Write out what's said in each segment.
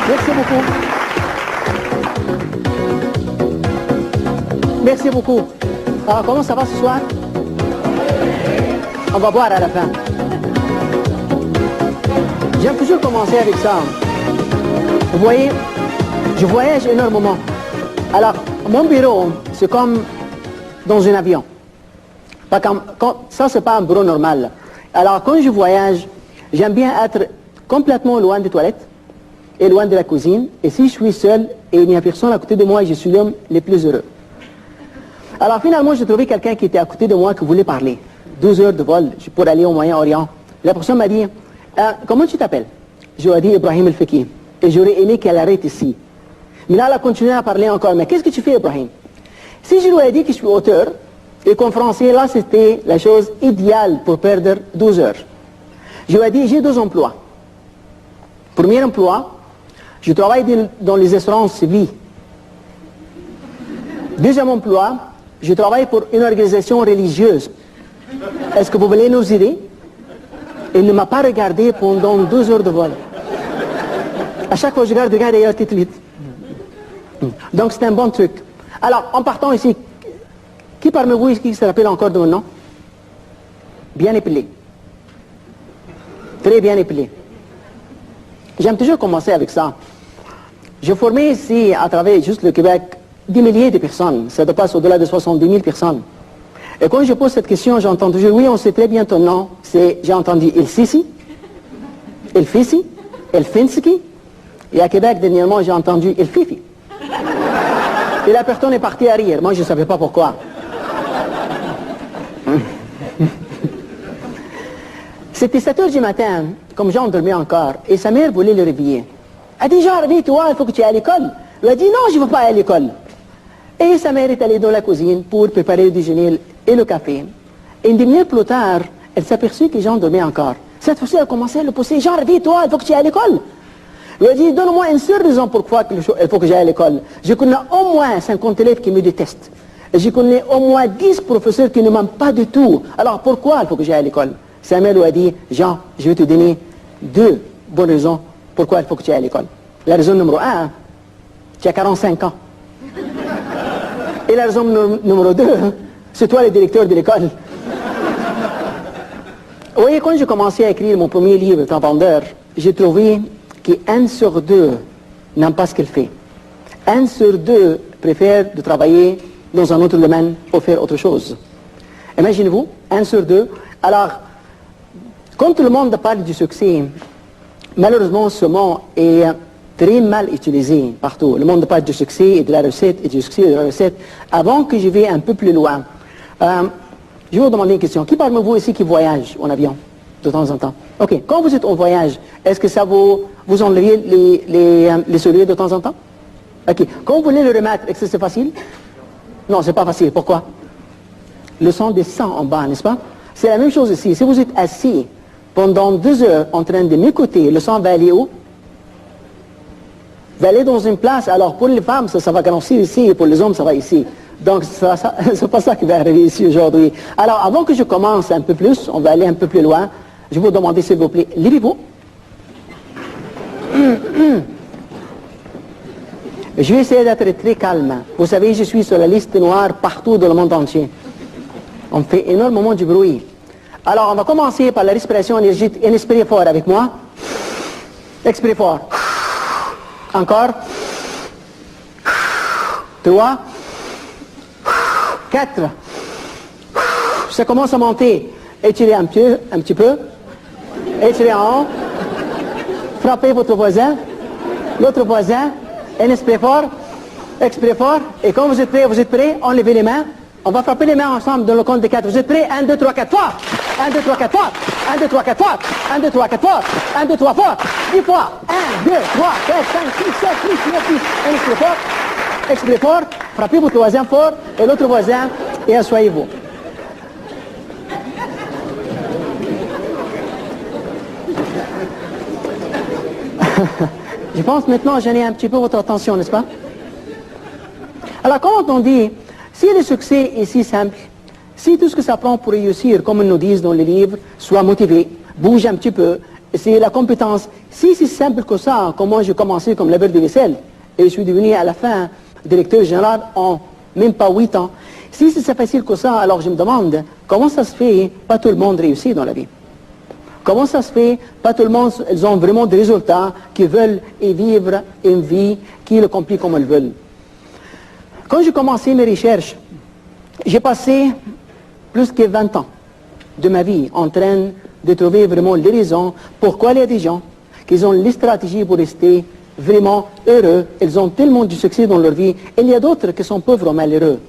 Merci beaucoup. Merci beaucoup. Alors, comment ça va ce soir? On va boire à la fin. J'aime toujours commencer avec ça. Vous voyez, je voyage énormément. Alors, mon bureau, c'est comme dans un avion. Pas comme, ça, c'est pas un bureau normal. Alors, quand je voyage, j'aime bien être complètement loin des toilettes et loin de la cuisine. Et si je suis seul et il n'y a personne à côté de moi, je suis l'homme le plus heureux. Alors, finalement, j'ai trouvé quelqu'un qui était à côté de moi qui voulait parler. 12 heures de vol pour aller au Moyen-Orient. La personne m'a dit, comment tu t'appelles? Je lui ai dit Ibrahim El-Feki. Et j'aurais aimé qu'elle arrête ici. Mais là, elle a continué à parler encore. Mais qu'est-ce que tu fais, Ibrahim? Si je lui ai dit que je suis auteur et conférencier, là, c'était la chose idéale pour perdre 12 heures. Je lui ai dit, j'ai 2 emplois. Premier emploi, je travaille dans les assurances vie. Deuxième emploi, je travaille pour une organisation religieuse. Est-ce que vous voulez nous aider? Il ne m'a pas regardé pendant 12 heures de vol. À chaque fois que je regarde il y a tout vite. Donc c'est un bon truc. Alors, en partant ici, qui parmi vous qui se rappelle encore de mon nom? Bien épilé. Très bien épilé. J'aime toujours commencer avec ça. J'ai formé ici, à travers juste le Québec, des milliers de personnes. Ça dépasse au-delà de 70 000 personnes. Et quand je pose cette question, j'entends toujours, oui, on sait très bien ton nom. J'ai entendu El Sisi, El Fissi, El Finski. Et à Québec, dernièrement, j'ai entendu El Fifi. Et la personne est partie à rire. Moi, je ne savais pas pourquoi. C'était 7 heures du matin, comme Jean dormait encore, et sa mère voulait le réveiller. Elle a dit, Jean, réveille-toi, il faut que tu ailles à l'école. Il a dit, non, je ne veux pas aller à l'école. Et sa mère est allée dans la cuisine pour préparer le déjeuner et le café. Et une demi-heure plus tard, elle s'aperçut que Jean dormait encore. Cette fois-ci, elle a commencé à le pousser. Jean, réveille-toi, il faut que tu ailles à l'école. Il a dit, donne-moi une seule raison pourquoi il faut que j'aille à l'école. Je connais au moins 50 élèves qui me détestent. Et je connais au moins 10 professeurs qui ne m'aiment pas du tout. Alors pourquoi il faut que j'aille à l'école? Sa mère lui a dit, Jean, je vais te donner 2 bonnes raisons pourquoi il faut que tu ailles à l'école. La raison numéro 1, tu as 45 ans. Et la raison numéro 2, c'est toi le directeur de l'école. Vous voyez, quand j'ai commencé à écrire mon premier livre, Temps vendeur, j'ai trouvé qu'1 sur 2 n'aime pas ce qu'il fait. 1 sur 2 préfère de travailler dans un autre domaine ou faire autre chose. Imaginez-vous, 1 sur 2. Alors, quand tout le monde parle du succès, malheureusement, ce mot est très mal utilisé partout. Le monde parle du succès et de la recette et du succès et de la recette. Avant que je vais un peu plus loin, je vais vous demander une question. Qui parmi vous ici qui voyage en avion de temps en temps? Ok. Quand vous êtes en voyage, est-ce que ça vous enlevez les souliers de temps en temps? Ok. Quand vous voulez le remettre, est-ce que c'est facile? Non, c'est pas facile. Pourquoi? Le sang descend en bas, n'est-ce pas? C'est la même chose ici. Si vous êtes assis pendant 2 heures en train de m'écouter, le sang va aller où? Va aller dans une place. Alors pour les femmes, ça va grossir ici, et pour les hommes, ça va ici. Donc c'est pas ça qui va arriver ici aujourd'hui. Alors avant que je commence un peu plus, on va aller un peu plus loin, je vais vous demander s'il vous plaît, levez-vous. Je vais essayer d'être très calme. Vous savez, je suis sur la liste noire partout dans le monde entier. On fait énormément de bruit. Alors on va commencer par la respiration énergétique. Inspirez fort avec moi. Expirez fort. Encore. 3. 4. Ça commence à monter. Étirez un petit peu. Étirez en haut. Frappez votre voisin. L'autre voisin. Inspirez fort. Expirez fort. Et quand vous êtes prêts, enlevez les mains. On va frapper les mains ensemble dans le compte de 4. Vous êtes prêts? 1, 2, 3, 4 fois. 1, 2, 3, 4 fois. 1, 2, 3, 4 fois. 1, 2, 3, 4 fois. 1, 2, 3 fois. 10 fois. 1, 2, 3, 4, 5, 6, 7, 8, 9, 10. Inspirez fort. Expirez fort. Frappez votre voisin fort. Et l'autre voisin. Et asseyez-vous. Je pense maintenant j'en ai un petit peu votre attention, n'est-ce pas? Alors quand on dit, si le succès est si simple, si tout ce que ça prend pour réussir, comme ils nous disent dans les livres, soit motivé, bouge un petit peu, c'est la compétence. Si c'est simple que ça, comment j'ai commencé comme laveur de vaisselle, et je suis devenu à la fin directeur général en même pas 8 ans. Si c'est facile que ça, alors je me demande comment ça se fait, pas tout le monde réussit dans la vie. Comment ça se fait, pas tout le monde, ils ont vraiment des résultats, qui veulent y vivre une vie qui l'accomplit comme ils veulent. Quand j'ai commencé mes recherches, j'ai passé plus que 20 ans de ma vie en train de trouver vraiment les raisons pourquoi il y a des gens qui ont les stratégies pour rester vraiment heureux, ils ont tellement de succès dans leur vie, et il y a d'autres qui sont pauvres ou malheureux.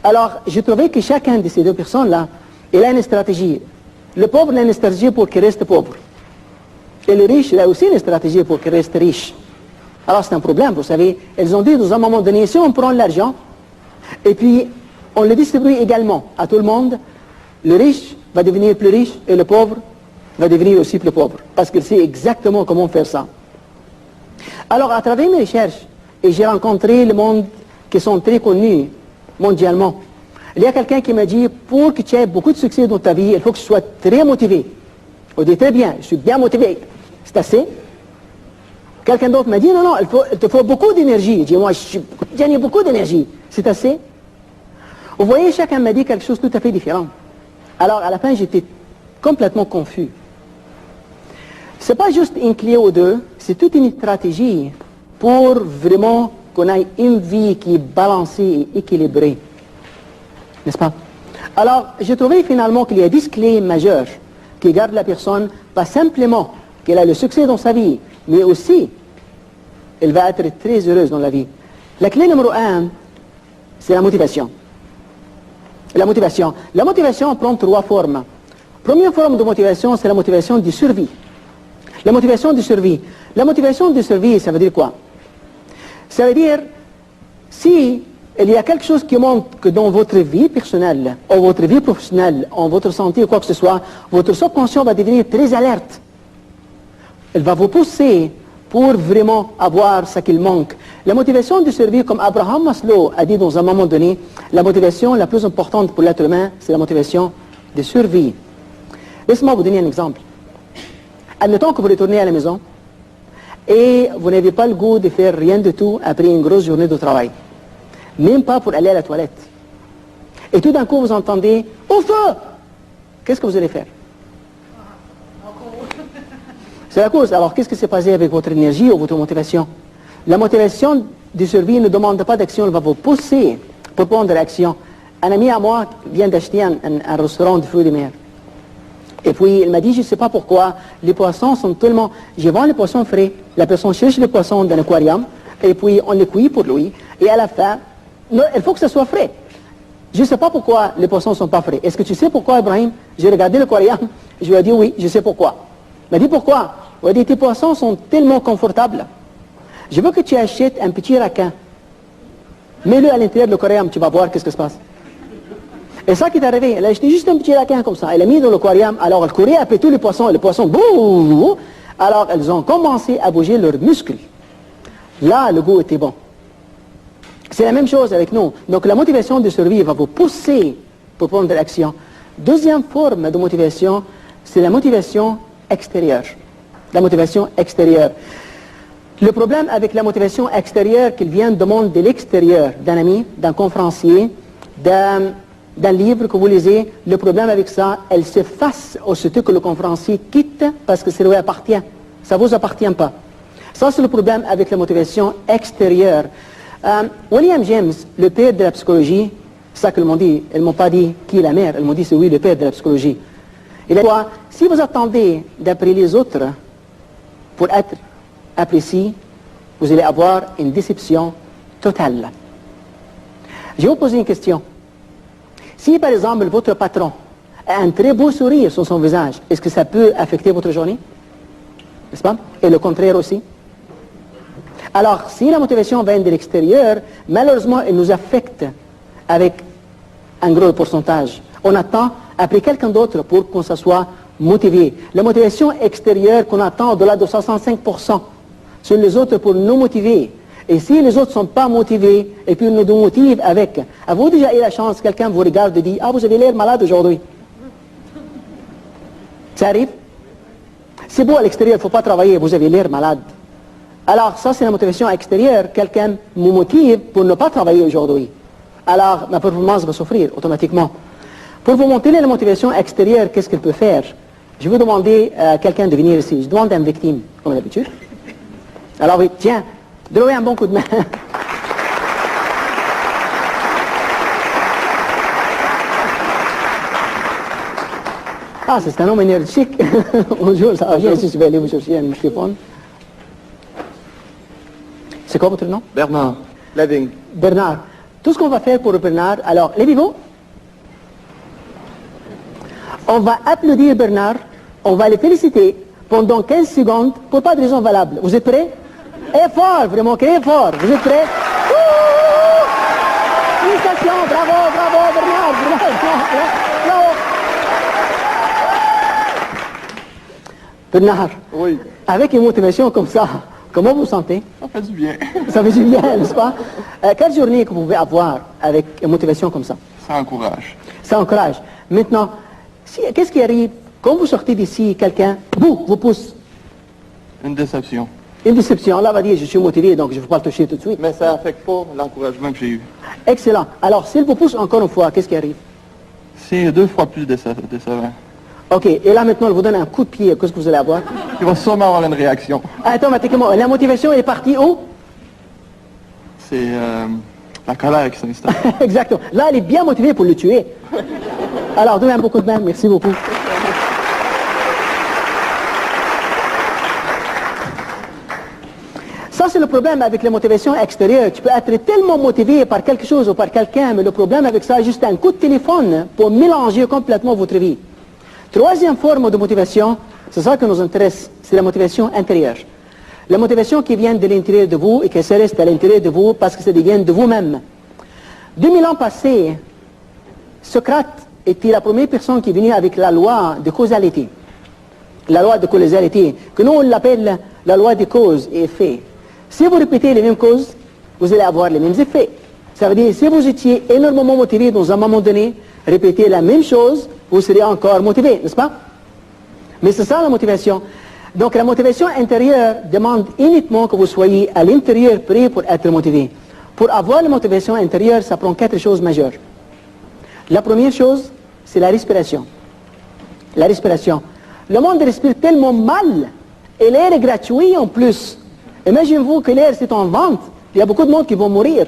Alors, j'ai trouvé que chacun de ces deux personnes-là, il a une stratégie. Le pauvre a une stratégie pour qu'il reste pauvre. Et le riche, il a aussi une stratégie pour qu'il reste riche. Alors, c'est un problème, vous savez. Ils ont dit, dans un moment donné, si on prend l'argent, et puis on le distribue également à tout le monde, le riche va devenir plus riche, et le pauvre va devenir aussi plus pauvre. Parce qu'il sait exactement comment faire ça. Alors, à travers mes recherches, et j'ai rencontré le monde qui sont très connus mondialement, il y a quelqu'un qui m'a dit, pour que tu aies beaucoup de succès dans ta vie, il faut que tu sois très motivé. On dit très bien, je suis bien motivé. C'est assez. Quelqu'un d'autre m'a dit, non, non, il te faut beaucoup d'énergie. Je dis, moi, j'ai beaucoup d'énergie. C'est assez. Vous voyez, chacun m'a dit quelque chose tout à fait différent. Alors, à la fin, j'étais complètement confus. C'est pas juste une clé ou deux, c'est toute une stratégie pour vraiment qu'on ait une vie qui est balancée et équilibrée. N'est-ce pas? Alors, j'ai trouvé finalement qu'il y a 10 clés majeures qui gardent la personne, pas simplement qu'elle a le succès dans sa vie, mais aussi, elle va être très heureuse dans la vie. La clé numéro 1, c'est la motivation. La motivation. La motivation prend 3 formes. Première forme de motivation, c'est la motivation de survie. La motivation de survie. La motivation de survie, ça veut dire quoi? Ça veut dire, si il y a quelque chose qui montre que dans votre vie personnelle, ou votre vie professionnelle, en votre santé ou quoi que ce soit, votre subconscient va devenir très alerte. Elle va vous pousser pour vraiment avoir ce qu'il manque. La motivation de survie, comme Abraham Maslow a dit dans un moment donné, la motivation la plus importante pour l'être humain, c'est la motivation de survie. Laissez-moi vous donner un exemple. Admettons que vous retournez à la maison et vous n'avez pas le goût de faire rien du tout après une grosse journée de travail. Même pas pour aller à la toilette. Et tout d'un coup, vous entendez « Au feu !» Qu'est-ce que vous allez faire? C'est la cause. Alors, qu'est-ce qui s'est passé avec votre énergie ou votre motivation? La motivation de survie ne demande pas d'action, elle va vous pousser pour prendre l'action. Un ami à moi vient d'acheter un restaurant de fruits de mer. Et puis, il m'a dit, je ne sais pas pourquoi, les poissons sont tellement... Je vends les poissons frais. La personne cherche les poissons dans l'aquarium, et puis on les cuit pour lui. Et à la fin, non, il faut que ce soit frais. Je ne sais pas pourquoi les poissons ne sont pas frais. Est-ce que tu sais pourquoi, Ibrahim? J'ai regardé l'aquarium, je lui ai dit oui, je sais pourquoi. Il m'a dit pourquoi? Il m'a dit, tes poissons sont tellement confortables. Je veux que tu achètes un petit requin. Mets-le à l'intérieur de l'aquarium, tu vas voir qu'est-ce qui se passe. Et ça qui est arrivé, elle a acheté juste un petit requin comme ça. Elle l'a mis dans l'aquarium, alors elle courait après tous les poissons, et les poissons, bouh, alors elles ont commencé à bouger leurs muscles. Là, le goût était bon. C'est la même chose avec nous. Donc la motivation de survie va vous pousser pour prendre de l'action. Deuxième forme de motivation, c'est la motivation extérieure. La motivation extérieure. Le problème avec la motivation extérieure, qu'il vient de monde de l'extérieur, d'un ami, d'un conférencier, d'un livre que vous lisez, le problème avec ça, elle s'efface aussitôt que le conférencier quitte parce que ça lui appartient. Ça ne vous appartient pas. Ça, c'est le problème avec la motivation extérieure. William James, le père de la psychologie, c'est ça qu'ils m'ont dit. Ils ne m'ont pas dit qui est la mère, ils m'ont dit c'est oui, le père de la psychologie. Il a dit, si vous attendez d'après les autres pour être apprécié, vous allez avoir une déception totale. Je vais vous poser une question. Si par exemple votre patron a un très beau sourire sur son visage, est-ce que ça peut affecter votre journée? N'est-ce pas? Et le contraire aussi. Alors, si la motivation vient de l'extérieur, malheureusement, elle nous affecte avec un gros pourcentage. On attend après quelqu'un d'autre pour qu'on se soit motivé. La motivation extérieure qu'on attend au-delà de 65%, c'est les autres pour nous motiver. Et si les autres ne sont pas motivés, et puis nous motivent avec, avez-vous déjà eu la chance, quelqu'un vous regarde et dit « Ah, vous avez l'air malade aujourd'hui ». Ça arrive? C'est beau à l'extérieur, il ne faut pas travailler, vous avez l'air malade. Alors ça, c'est la motivation extérieure. Quelqu'un me motive pour ne pas travailler aujourd'hui. Alors ma performance va souffrir automatiquement. Pour vous montrer la motivation extérieure, qu'est-ce qu'elle peut faire? Je vais demander à quelqu'un de venir ici. Je demande à une victime, comme d'habitude. Alors oui, tiens, donnez un bon coup de main. Ah, c'est un homme énergique. Bonjour, ça va bien ici, je vais aller vous chercher un microphone. C'est quoi votre nom? Bernard Leving. Bernard. Tout ce qu'on va faire pour Bernard, alors, levez-vous. On va applaudir Bernard, on va le féliciter pendant 15 secondes pour pas de raison valable. Vous êtes prêts? Et fort, vraiment, criez fort. Vous êtes prêts? Félicitations, bravo, bravo Bernard, bravo. Bernard, Oui, avec une motivation comme ça, comment vous vous sentez? ça fait du bien. Ça fait du bien, n'est-ce pas? Quelle journée que vous pouvez avoir avec une motivation comme ça? Ça encourage. Ça encourage. Maintenant, qu'est-ce qui arrive quand vous sortez d'ici, quelqu'un, vous pousse? Une déception. Une déception. Là, on va dire, je suis motivé, donc je ne vais pas le toucher tout de suite. Mais ça n'affecte pas l'encouragement que j'ai eu. Excellent. Alors, s'il vous pousse encore une fois, qu'est-ce qui arrive? C'est 2 fois plus décevant. OK. Et là, maintenant, il vous donne un coup de pied. Qu'est-ce que vous allez avoir? Il va sûrement avoir une réaction. Automatiquement, la motivation est partie où? C'est la colère qui s'installe. Exactement. Là, elle est bien motivée pour le tuer. Alors, donnez un bon coup de main. Merci beaucoup. Ça, c'est le problème avec les motivations extérieures. Tu peux être tellement motivé par quelque chose ou par quelqu'un, mais le problème avec ça, c'est juste un coup de téléphone pour mélanger complètement votre vie. Troisième forme de motivation, c'est ça qui nous intéresse, c'est la motivation intérieure. La motivation qui vient de l'intérieur de vous et qui se reste à l'intérieur de vous parce que ça vient de vous-même. 2000 ans passés, Socrate était la première personne qui est venue avec la loi de causalité. La loi de causalité, que nous on l'appelle la loi des causes et effets. Si vous répétez les mêmes causes, vous allez avoir les mêmes effets. Ça veut dire, si vous étiez énormément motivé dans un moment donné, répétez la même chose, vous serez encore motivé, n'est-ce pas? Mais c'est ça la motivation. Donc la motivation intérieure demande uniquement que vous soyez à l'intérieur prêt pour être motivé. Pour avoir la motivation intérieure, ça prend 4 choses majeures. La première chose, c'est la respiration. La respiration. Le monde respire tellement mal, et l'air est gratuit en plus. Imaginez-vous que l'air c'est en vente, il y a beaucoup de monde qui vont mourir.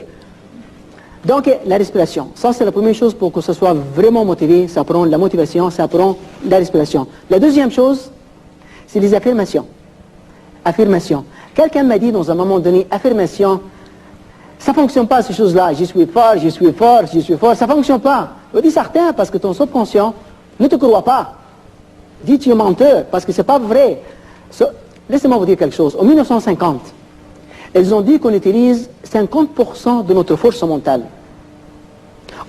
Donc la respiration, ça c'est la première chose pour que ce soit vraiment motivé, ça prend la motivation, ça prend la respiration. La deuxième chose, c'est les affirmations. Affirmations. Quelqu'un m'a dit dans un moment donné, affirmation, ça ne fonctionne pas ces choses-là, je suis fort, je suis fort, je suis fort, ça ne fonctionne pas. Je dis certain parce que ton subconscient ne te croit pas. Dit tu es menteur parce que ce n'est pas vrai. Laissez-moi vous dire quelque chose. En 1950, ils ont dit qu'on utilise 50% de notre force mentale.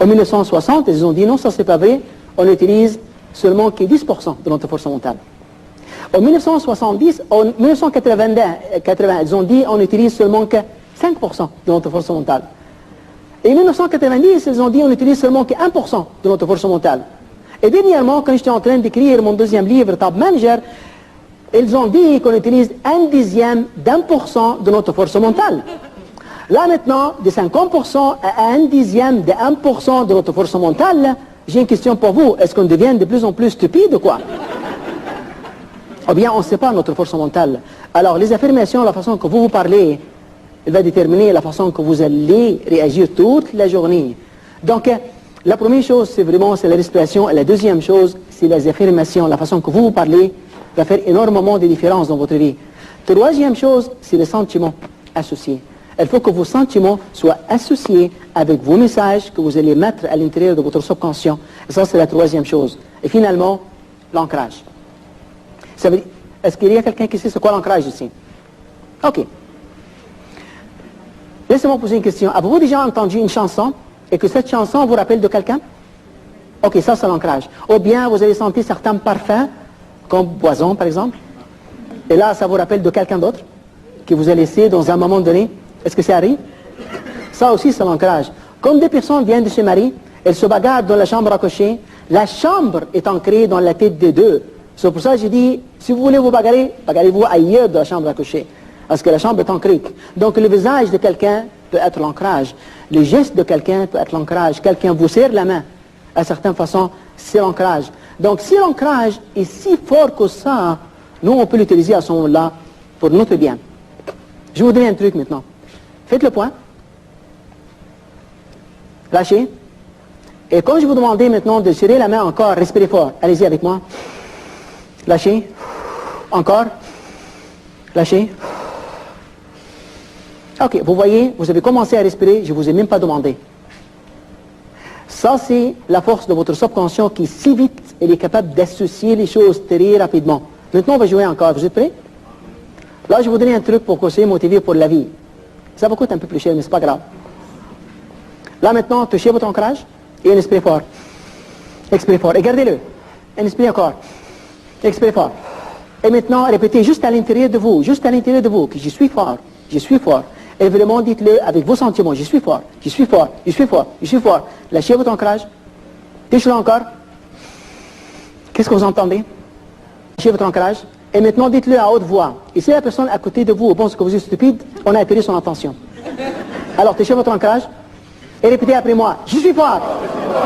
En 1960, ils ont dit non, ça c'est pas vrai, on utilise seulement que 10% de notre force mentale. En 1970, en 1980, ils ont dit on utilise seulement que 5% de notre force mentale. Et en 1990, ils ont dit on utilise seulement que 1% de notre force mentale. Et dernièrement, quand j'étais en train d'écrire mon deuxième livre, Top Manager, ils ont dit qu'on utilise 1/10% de notre force mentale. Là maintenant, de 50% à 1/10% de notre force mentale, j'ai une question pour vous. Est-ce qu'on devient de plus en plus stupide ou quoi? Ou bien on ne sait pas notre force mentale. Alors les affirmations, la façon que vous vous parlez, elle va déterminer la façon que vous allez réagir toute la journée. Donc la première chose, c'est la respiration. Et la deuxième chose, c'est les affirmations. La façon que vous vous parlez va faire énormément de différences dans votre vie. Troisième chose, c'est les sentiments associés. Il faut que vos sentiments soient associés avec vos messages que vous allez mettre à l'intérieur de votre subconscient. Et ça, c'est la troisième chose. Et finalement, l'ancrage. Est-ce qu'il y a quelqu'un qui sait c'est quoi l'ancrage ici? Ok. Laissez-moi poser une question. Avez-vous déjà entendu une chanson et que cette chanson vous rappelle de quelqu'un? Ok, ça c'est l'ancrage. Ou bien vous avez senti certains parfums, comme poison par exemple, et là ça vous rappelle de quelqu'un d'autre qui vous a laissé dans un moment donné. Est-ce que ça arrive? Ça aussi c'est l'ancrage. Comme des personnes viennent de se marier, elles se bagarrent dans la chambre à coucher, la chambre est ancrée dans la tête des deux. C'est pour ça que j'ai dit, si vous voulez vous bagarrer, bagarrez-vous ailleurs de la chambre à coucher. Parce que la chambre est en crique. Donc le visage de quelqu'un peut être l'ancrage. Le geste de quelqu'un peut être l'ancrage. Quelqu'un vous serre la main, à certaines façons, c'est l'ancrage. Donc si l'ancrage est si fort que ça, nous on peut l'utiliser à ce moment-là pour notre bien. Je vais vous donner un truc maintenant. Faites le point. Lâchez. Et quand je vous demandais maintenant de serrer la main encore, respirez fort. Allez-y avec moi. Lâchez. Encore. Lâchez. Ok, vous voyez, vous avez commencé à respirer, je ne vous ai même pas demandé. Ça, c'est la force de votre subconscient qui, si vite, elle est capable d'associer les choses très rapidement. Maintenant, on va jouer encore. Vous êtes prêts? Là, je vais vous donner un truc pour que vous soyez motivé pour la vie. Ça va coûter un peu plus cher, mais c'est pas grave. Là, maintenant, touchez votre ancrage et inspirez fort. Expirez fort. Et gardez-le. Inspirez encore. Expirez fort. Et maintenant, répétez juste à l'intérieur de vous, que je suis fort, je suis fort. Et vraiment, dites-le avec vos sentiments, je suis fort, je suis fort, je suis fort, je suis fort. Lâchez votre ancrage. Touchez-le encore. Qu'est-ce que vous entendez? Lâchez votre ancrage. Et maintenant, dites-le à haute voix. Et si la personne à côté de vous pense que vous êtes stupide, on a attiré son attention. Alors, touchez votre ancrage. Et répétez après moi, je suis fort,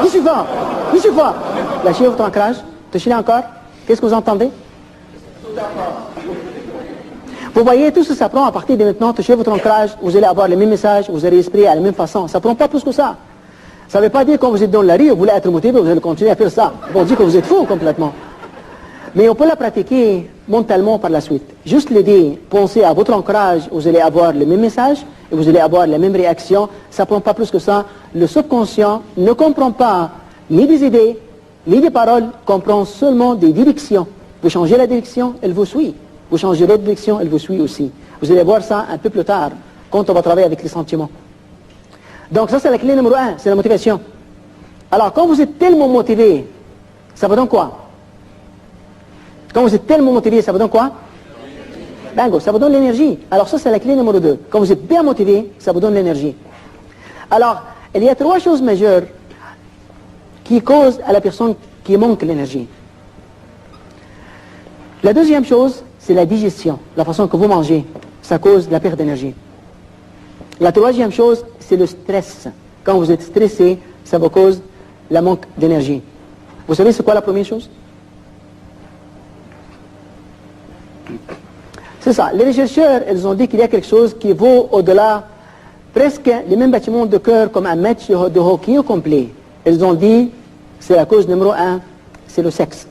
je suis fort, je suis fort. Lâchez votre ancrage. Touchez-le encore. Qu'est-ce que vous entendez? Vous voyez, tout ça s'apprend à partir de maintenant. Touchez votre ancrage, vous allez avoir le même message, vous allez respirer à la même façon. Ça ne prend pas plus que ça. Ça ne veut pas dire quand vous êtes dans la rue, vous voulez être motivé, vous allez continuer à faire ça. On dit que vous êtes fou complètement. Mais on peut la pratiquer mentalement par la suite. Juste l'idée, pensez à votre ancrage, vous allez avoir le même message et vous allez avoir la même réaction. Ça ne prend pas plus que ça. Le subconscient ne comprend pas ni des idées, ni des paroles, comprend seulement des directions. Vous changez la direction, elle vous suit. Vous changez l'autre direction, elle vous suit aussi. Vous allez voir ça un peu plus tard, quand on va travailler avec les sentiments. Donc ça, c'est la clé numéro 1, c'est la motivation. Alors, quand vous êtes tellement motivé, ça vous donne quoi? Quand vous êtes tellement motivé, ça vous donne quoi? Bingo, ça vous donne l'énergie. Alors ça, c'est la clé numéro 2. Quand vous êtes bien motivé, ça vous donne l'énergie. Alors, il y a 3 choses majeures qui causent à la personne qui manque l'énergie. La deuxième chose, c'est la digestion, la façon que vous mangez. Ça cause la perte d'énergie. La troisième chose, c'est le stress. Quand vous êtes stressé, ça vous cause le manque d'énergie. Vous savez c'est quoi la première chose? C'est ça. Les chercheurs, ils ont dit qu'il y a quelque chose qui vaut au-delà, presque les mêmes bâtiments de cœur comme un match de hockey au complet. Ils ont dit, c'est la cause numéro 1, c'est le sexe.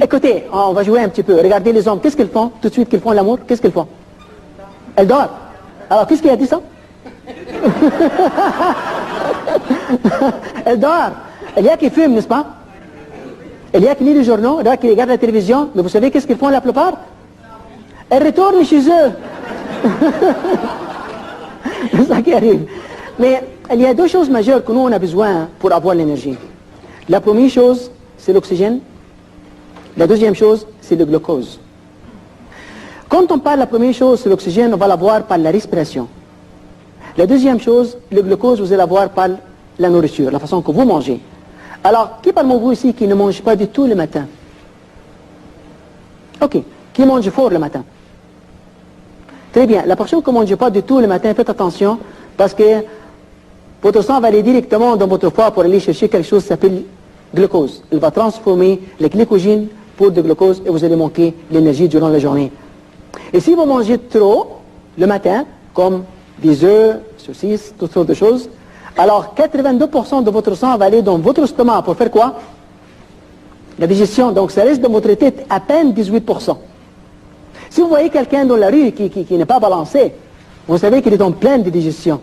Écoutez, on va jouer un petit peu. Regardez les hommes, qu'est-ce qu'ils font tout de suite qu'ils font l'amour? Qu'est-ce qu'ils font? Elles dorment. Alors, qu'est-ce qui a dit ça? Elles dorment. Il y a qui fument, n'est-ce pas? Il y a qui lit les journaux, il y a qui regardent la télévision, mais vous savez qu'est-ce qu'ils font la plupart? Elles retournent chez eux. C'est ça qui arrive. Mais il y a 2 choses majeures que nous on a besoin pour avoir l'énergie. La première chose, c'est l'oxygène. La deuxième chose, c'est le glucose. Quand on parle de la première chose, c'est l'oxygène, on va l'avoir par la respiration. La deuxième chose, le glucose, vous allez l'avoir par la nourriture, la façon que vous mangez. Alors, qui parmi vous ici qui ne mange pas du tout le matin? Ok. Qui mange fort le matin? Très bien. La personne qui ne mange pas du tout le matin, faites attention, parce que votre sang va aller directement dans votre foie pour aller chercher quelque chose qui s'appelle glucose. Il va transformer les glycogènes pour du glucose et vous allez manquer l'énergie durant la journée. Et si vous mangez trop le matin, comme des œufs, saucisses, toutes sortes de choses, alors 82% de votre sang va aller dans votre estomac pour faire quoi? La digestion. Donc ça reste dans votre tête à peine 18%. Si vous voyez quelqu'un dans la rue qui n'est pas balancé, vous savez qu'il est en pleine de digestion.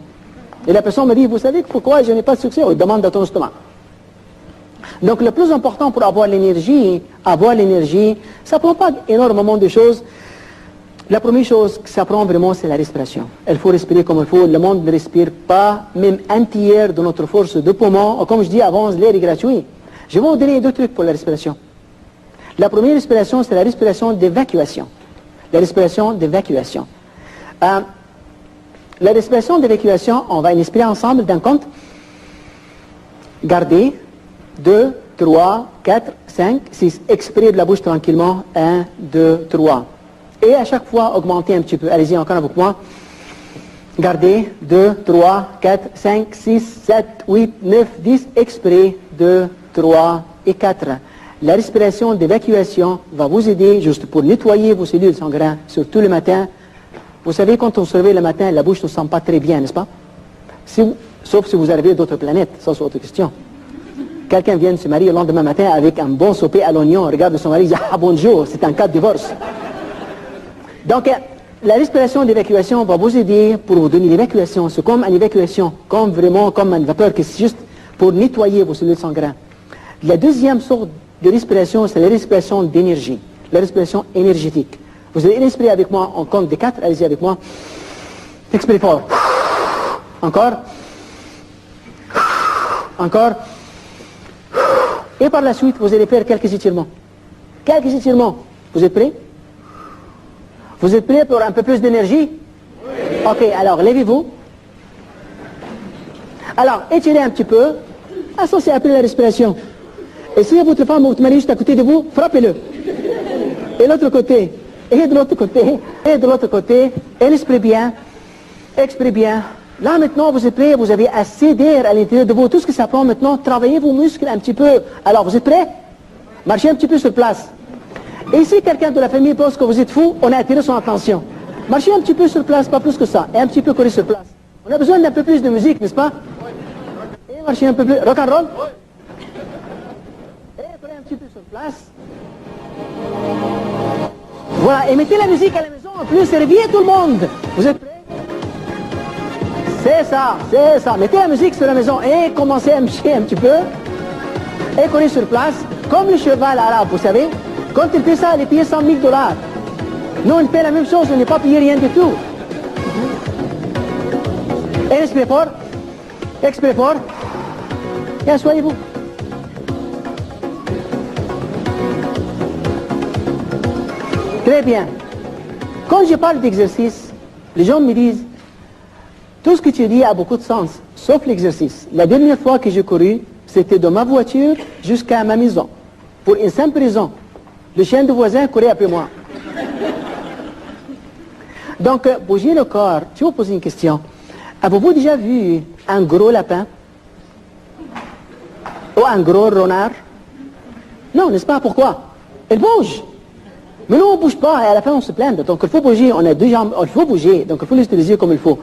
Et la personne me dit, vous savez pourquoi je n'ai pas de succès? Il demande à ton estomac. Donc le plus important pour avoir l'énergie, ça ne prend pas énormément de choses. La première chose que ça prend vraiment, c'est la respiration. Il faut respirer comme il faut. Le monde ne respire pas, même un tiers de notre force de poumon. Comme je dis avant, l'air est gratuit. Je vais vous donner 2 trucs pour la respiration. La première respiration, c'est la respiration d'évacuation. La respiration d'évacuation. La respiration d'évacuation, on va inspirer ensemble d'un compte. Gardez 2, 3, 4, 5, 6. Expirez de la bouche tranquillement. 1, 2, 3. Et à chaque fois, augmentez un petit peu. Allez-y encore avec moi. Gardez. 2, 3, 4, 5, 6, 7, 8, 9, 10. Expirez. 2, 3 et 4. La respiration d'évacuation va vous aider juste pour nettoyer vos cellules sanguines, surtout le matin. Vous savez, quand on se réveille le matin, la bouche ne sent pas très bien, n'est-ce pas? Sauf si vous arrivez d'autres planètes, ça c'est autre question. Quelqu'un vient de se marier le lendemain matin avec un bon souper à l'oignon, regarde son mari, il dit « Ah bonjour, c'est un cas de divorce ». Donc, la respiration d'évacuation va vous aider pour vous donner l'évacuation. C'est comme une évacuation, comme une vapeur qui est juste pour nettoyer vos cellules sanguines. La deuxième sorte de respiration, c'est la respiration d'énergie, la respiration énergétique. Vous allez respirer avec moi, on compte des 4, allez-y avec moi. Expirez fort. Encore. Encore. Et par la suite, vous allez faire quelques étirements. Quelques étirements. Vous êtes prêts? Vous êtes prêts pour un peu plus d'énergie? Oui. Ok, alors levez-vous. Alors, étirez un petit peu. Ah, ça c'est après la respiration. Et si votre femme ou votre mari juste à côté de vous, frappez-le. Et l'autre côté. Et de l'autre côté. Et de l'autre côté. Et respirez bien. Expirez bien. Là maintenant, vous êtes prêts, vous avez assez d'air à l'intérieur de vous. Tout ce que ça prend maintenant, travaillez vos muscles un petit peu. Alors, vous êtes prêts? Marchez un petit peu sur place. Et si quelqu'un de la famille pense que vous êtes fou, on a attiré son attention. Marchez un petit peu sur place, pas plus que ça. Et un petit peu courir sur place. On a besoin d'un peu plus de musique, n'est-ce pas? Et marchez un peu plus. Rock'n'roll? Et prenez un petit peu sur place. Voilà, et mettez la musique à la maison en plus, et réveillez tout le monde. Vous êtes prêts? C'est ça, c'est ça. Mettez la musique sur la maison et commencez à marcher un petit peu. Et courir sur place, comme le cheval arabe, vous savez. Quand il fait ça, il est payé $100 000. Nous, on fait la même chose, on n'est pas payé rien du tout. Et respirez fort. Expirez fort. Et asseyez-vous. Très bien. Quand je parle d'exercice, les gens me disent, tout ce que tu dis a beaucoup de sens, sauf l'exercice. La dernière fois que j'ai couru, c'était de ma voiture jusqu'à ma maison. Pour une simple raison. Le chien du voisin courait après moi. Donc, bouger le corps. Je vais vous poser une question. Avez-vous déjà vu un gros lapin? Ou un gros renard? Non, n'est-ce pas? Pourquoi? Il bouge. Mais nous, on ne bouge pas et à la fin, on se plaint. Donc, il faut bouger. On a 2 jambes. Il faut bouger. Donc, il faut l'utiliser comme il faut.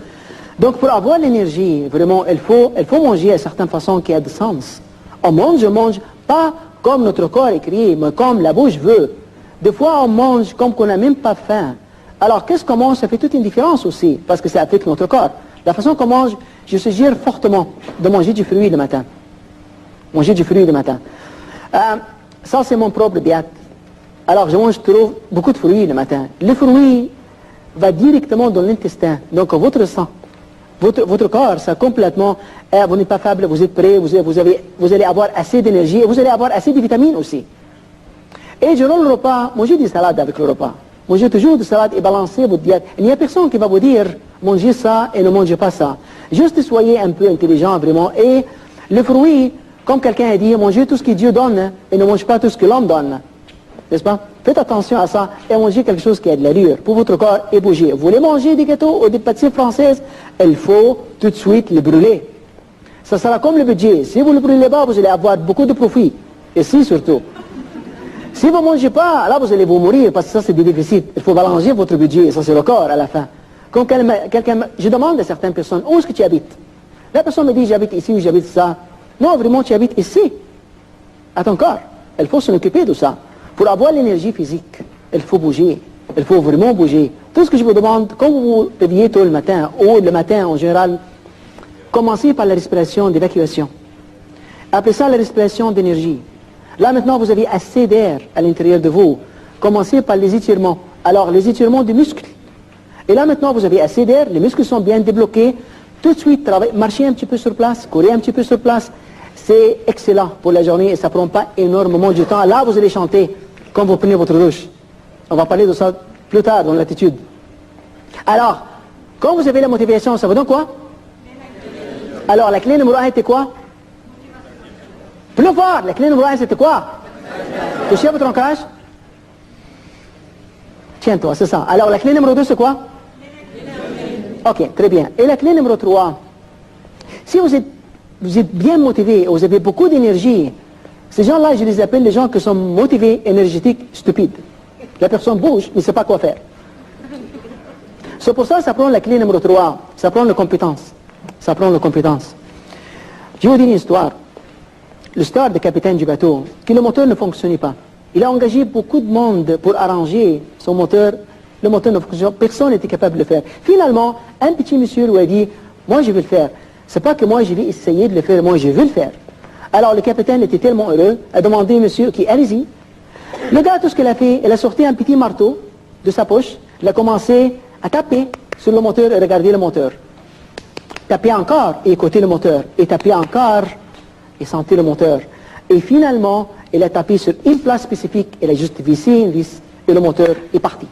Donc, pour avoir l'énergie, vraiment, il faut manger à certaines façons qui a du sens. On mange, pas comme notre corps est créé, mais comme la bouche veut. Des fois, on mange comme qu'on n'a même pas faim. Alors, qu'est-ce qu'on mange? Ça fait toute une différence aussi, parce que ça affecte notre corps. La façon qu'on mange, je suggère fortement de manger du fruit le matin. Manger du fruit le matin. Ça, c'est mon propre diète. Alors, je mange beaucoup de fruits le matin. Le fruit va directement dans l'intestin, donc votre sang. Votre corps, ça complètement, vous n'êtes pas faible, vous êtes prêt, vous allez avoir assez d'énergie et vous allez avoir assez de vitamines aussi. Et durant le repas, mangez des salades avec le repas. Mangez toujours des salades et balancez votre diète. Il n'y a personne qui va vous dire, mangez ça et ne mangez pas ça. Juste soyez un peu intelligent vraiment. Et le fruit, comme quelqu'un a dit, mangez tout ce que Dieu donne et ne mangez pas tout ce que l'homme donne. N'est-ce pas? Faites attention à ça et mangez quelque chose qui a de l'allure pour votre corps et bougez. Vous voulez manger des gâteaux ou des pâtisseries françaises? Il faut tout de suite les brûler. Ça sera comme le budget. Si vous ne le brûlez pas, vous allez avoir beaucoup de profit. Ici surtout. Si vous ne mangez pas, là vous allez vous mourir parce que ça c'est des déficits. Il faut balancer votre budget, ça c'est le corps à la fin. Quand je demande à certaines personnes, où est-ce que tu habites? La personne me dit, j'habite ici ou j'habite ça. Non, vraiment tu habites ici. À ton corps. Il faut s'en occuper de ça. Pour avoir l'énergie physique, il faut bouger. Il faut vraiment bouger. Tout ce que je vous demande, quand vous vous réveillez tôt le matin, ou le matin en général, commencez par la respiration d'évacuation. Après ça, la respiration d'énergie. Là maintenant, vous avez assez d'air à l'intérieur de vous. Commencez par les étirements. Alors, les étirements des muscles. Et là maintenant, vous avez assez d'air, les muscles sont bien débloqués. Tout de suite, marchez un petit peu sur place, courez un petit peu sur place. C'est excellent pour la journée et ça ne prend pas énormément de temps. Là, vous allez chanter quand vous prenez votre douche. On va parler de ça plus tard dans l'attitude. Alors, quand vous avez la motivation, ça vous donne quoi? Alors, la clé numéro 1 était quoi? Plus fort, la clé numéro 1, c'était quoi? Toucher votre ancrage? Tiens-toi, c'est ça. Alors, la clé numéro 2, c'est quoi? Ok, très bien. Et la clé numéro 3, si vous êtes bien motivé, vous avez beaucoup d'énergie, ces gens-là, je les appelle les gens qui sont motivés, énergétiques, stupides. La personne bouge, mais ne sait pas quoi faire. C'est pour ça que ça prend la clé numéro 3, ça prend la compétence. Ça prend la compétence. Je vais vous dire une histoire. L'histoire du capitaine du bateau, que le moteur ne fonctionnait pas. Il a engagé beaucoup de monde pour arranger son moteur. Le moteur ne fonctionnait pas. Personne n'était capable de le faire. Finalement, un petit monsieur lui a dit, moi je vais le faire. C'est pas que moi je vais essayer de le faire, moi je veux le faire. Alors le capitaine était tellement heureux, a demandé au monsieur, ok, allez-y. Le gars, tout ce qu'il a fait, il a sorti un petit marteau de sa poche, il a commencé à taper sur le moteur et regarder le moteur. Taper encore et écouter le moteur. Et taper encore et sentir le moteur. Et finalement, il a tapé sur une place spécifique, il a juste vissé une vis et le moteur est parti.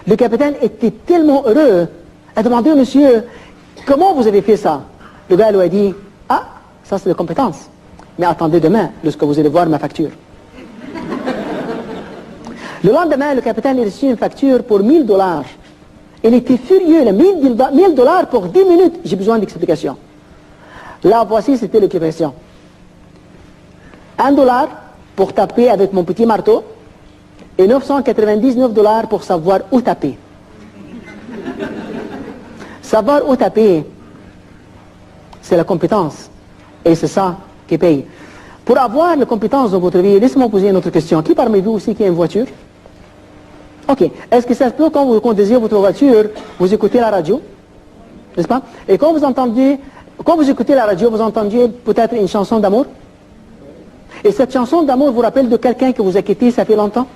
Le capitaine était tellement heureux, a demandé au monsieur, comment vous avez fait ça? Le gars lui a dit, ah, ça c'est de compétence. Mais attendez demain, lorsque vous allez voir ma facture. Le lendemain, le capitaine a reçu une facture pour $1000. Il était furieux, $1000 pour 10 minutes, j'ai besoin d'explications. Là, voici, c'était l'explication. $1 pour taper avec mon petit marteau et $999 pour savoir où taper. Savoir où taper, c'est la compétence. Et c'est ça qui paye. Pour avoir la compétence dans votre vie, laissez-moi poser une autre question. Qui parmi vous aussi qui a une voiture? Ok. Est-ce que ça se peut quand vous conduisez votre voiture, vous écoutez la radio? N'est-ce pas? Et quand vous écoutez la radio, vous entendez peut-être une chanson d'amour? Et cette chanson d'amour vous rappelle de quelqu'un que vous a quitté ça fait longtemps?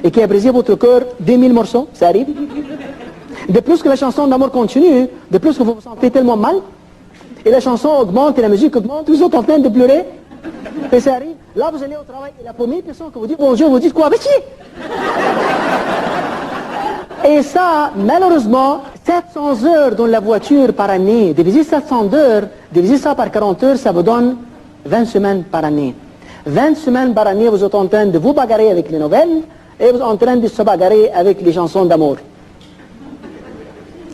Et qui a brisé votre cœur 2000 morceaux? Ça arrive? De plus que la chanson d'amour continue, de plus que vous vous sentez tellement mal, et la chanson augmente et la musique augmente, vous êtes en train de pleurer, et ça arrive. Là, vous allez au travail, et la première personne que vous dit bonjour, vous dites quoi? Vas-y! Et ça, malheureusement, 700 heures dans la voiture par année, diviser 700 heures, diviser ça par 40 heures, ça vous donne 20 semaines par année. 20 semaines par année, vous êtes en train de vous bagarrer avec les nouvelles, et vous êtes en train de se bagarrer avec les chansons d'amour.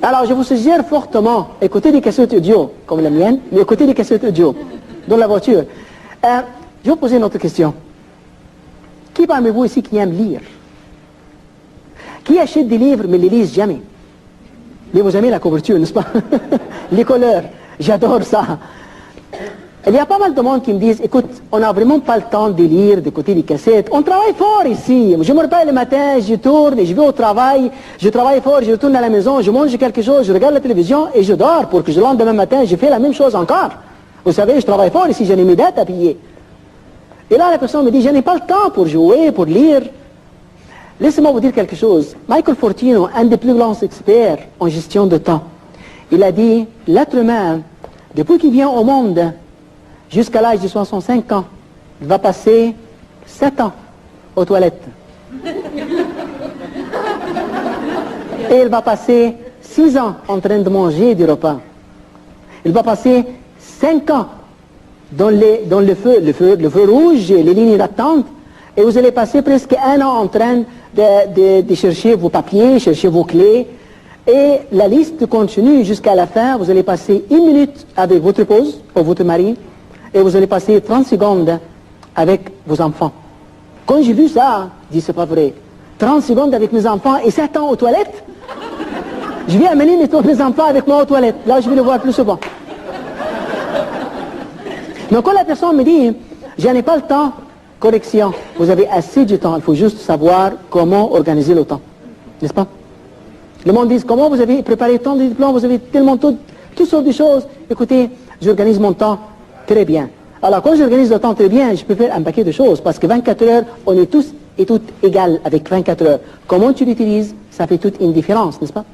Alors, je vous suggère fortement, écoutez des cassettes audio, comme la mienne, mais écoutez des cassettes audio dans la voiture. Je vais vous poser une autre question. Qui parmi vous ici qui aime lire? Qui achète des livres mais ne les lise jamais? Mais vous aimez la couverture, n'est-ce pas? Les couleurs, j'adore ça. Il y a pas mal de monde qui me disent, écoute, on n'a vraiment pas le temps de lire, d'écouter les cassettes. On travaille fort ici. Je me réveille le matin, je tourne et je vais au travail. Je travaille fort, je retourne à la maison, je mange quelque chose, je regarde la télévision et je dors pour que le lendemain matin, je fais la même chose encore. Vous savez, je travaille fort ici, j'ai mes dettes à payer. Et là, la personne me dit, je n'ai pas le temps pour jouer, pour lire. Laissez-moi vous dire quelque chose. Michael Fortino, un des plus grands experts en gestion de temps, il a dit, l'être humain, depuis qu'il vient au monde, jusqu'à l'âge de 65 ans, il va passer 7 ans aux toilettes. Et il va passer 6 ans en train de manger du repas. Il va passer 5 ans dans le feu rouge, les lignes d'attente, et vous allez passer presque 1 an en train de chercher vos papiers, chercher vos clés, et la liste continue jusqu'à la fin. Vous allez passer 1 minute avec votre épouse ou votre mari, et vous allez passer 30 secondes avec vos enfants. Quand j'ai vu ça, je dis c'est pas vrai. 30 secondes avec mes enfants et 7 ans aux toilettes? Je vais amener mes enfants avec moi aux toilettes. Là, je vais les voir plus souvent. Mais quand la personne me dit, je n'ai pas le temps, correction, vous avez assez de temps, il faut juste savoir comment organiser le temps. N'est-ce pas? Le monde dit, comment vous avez préparé tant de diplômes, vous avez tellement toutes sortes de choses. Écoutez, j'organise mon temps très bien. Alors, quand j'organise le temps très bien, je peux faire un paquet de choses, parce que 24 heures, on est tous et toutes égales avec 24 heures. Comment tu l'utilises, ça fait toute une différence, n'est-ce pas?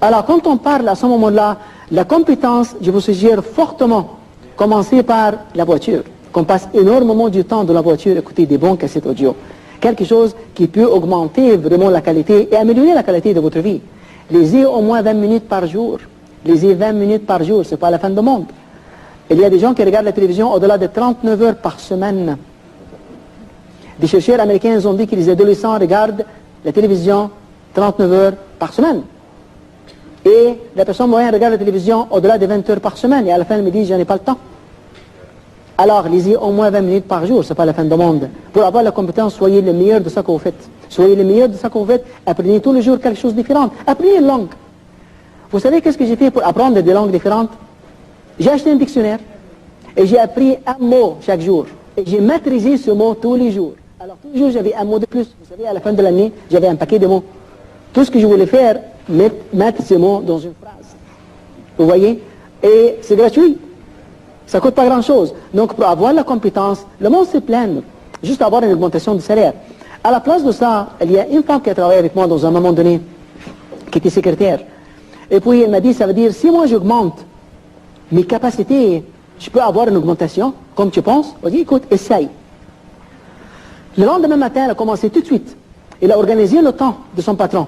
Alors, quand on parle à ce moment-là, la compétence, je vous suggère fortement, commencer par la voiture. Qu'on passe énormément du temps dans la voiture, écouter des bons cassettes audio. Quelque chose qui peut augmenter vraiment la qualité et améliorer la qualité de votre vie. Lisez au moins 20 minutes par jour. Lisez 20 minutes par jour, c'est pas la fin du monde. Il y a des gens qui regardent la télévision au-delà de 39 heures par semaine. Des chercheurs américains ont dit que les adolescents regardent la télévision 39 heures par semaine. Et la personne moyenne regarde la télévision au-delà de 20 heures par semaine. Et à la fin, elle me dit, j'en ai pas le temps. Alors, lisez au moins 20 minutes par jour, c'est pas la fin du monde. Pour avoir la compétence, soyez le meilleur de ce que vous faites. Soyez le meilleur de ce que vous faites. Apprenez tous les jours quelque chose de différent. Apprenez une langue. Vous savez qu'est-ce que j'ai fait pour apprendre des langues différentes? J'ai acheté un dictionnaire et j'ai appris un mot chaque jour. Et j'ai maîtrisé ce mot tous les jours. Alors, tous les jours, j'avais un mot de plus. Vous savez, à la fin de l'année, j'avais un paquet de mots. Tout ce que je voulais faire, mettre ces mots dans une phrase. Vous voyez? Et c'est gratuit. Ça ne coûte pas grand-chose. Donc, pour avoir la compétence, le monde se plaint. Juste avoir une augmentation de salaire. À la place de ça, il y a une femme qui a travaillé avec moi dans un moment donné, qui était secrétaire. Et puis, elle m'a dit, ça veut dire, si moi j'augmente mes capacités, je peux avoir une augmentation, comme tu penses? On dit, écoute, essaye. Le lendemain matin, elle a commencé tout de suite. Elle a organisé le temps de son patron.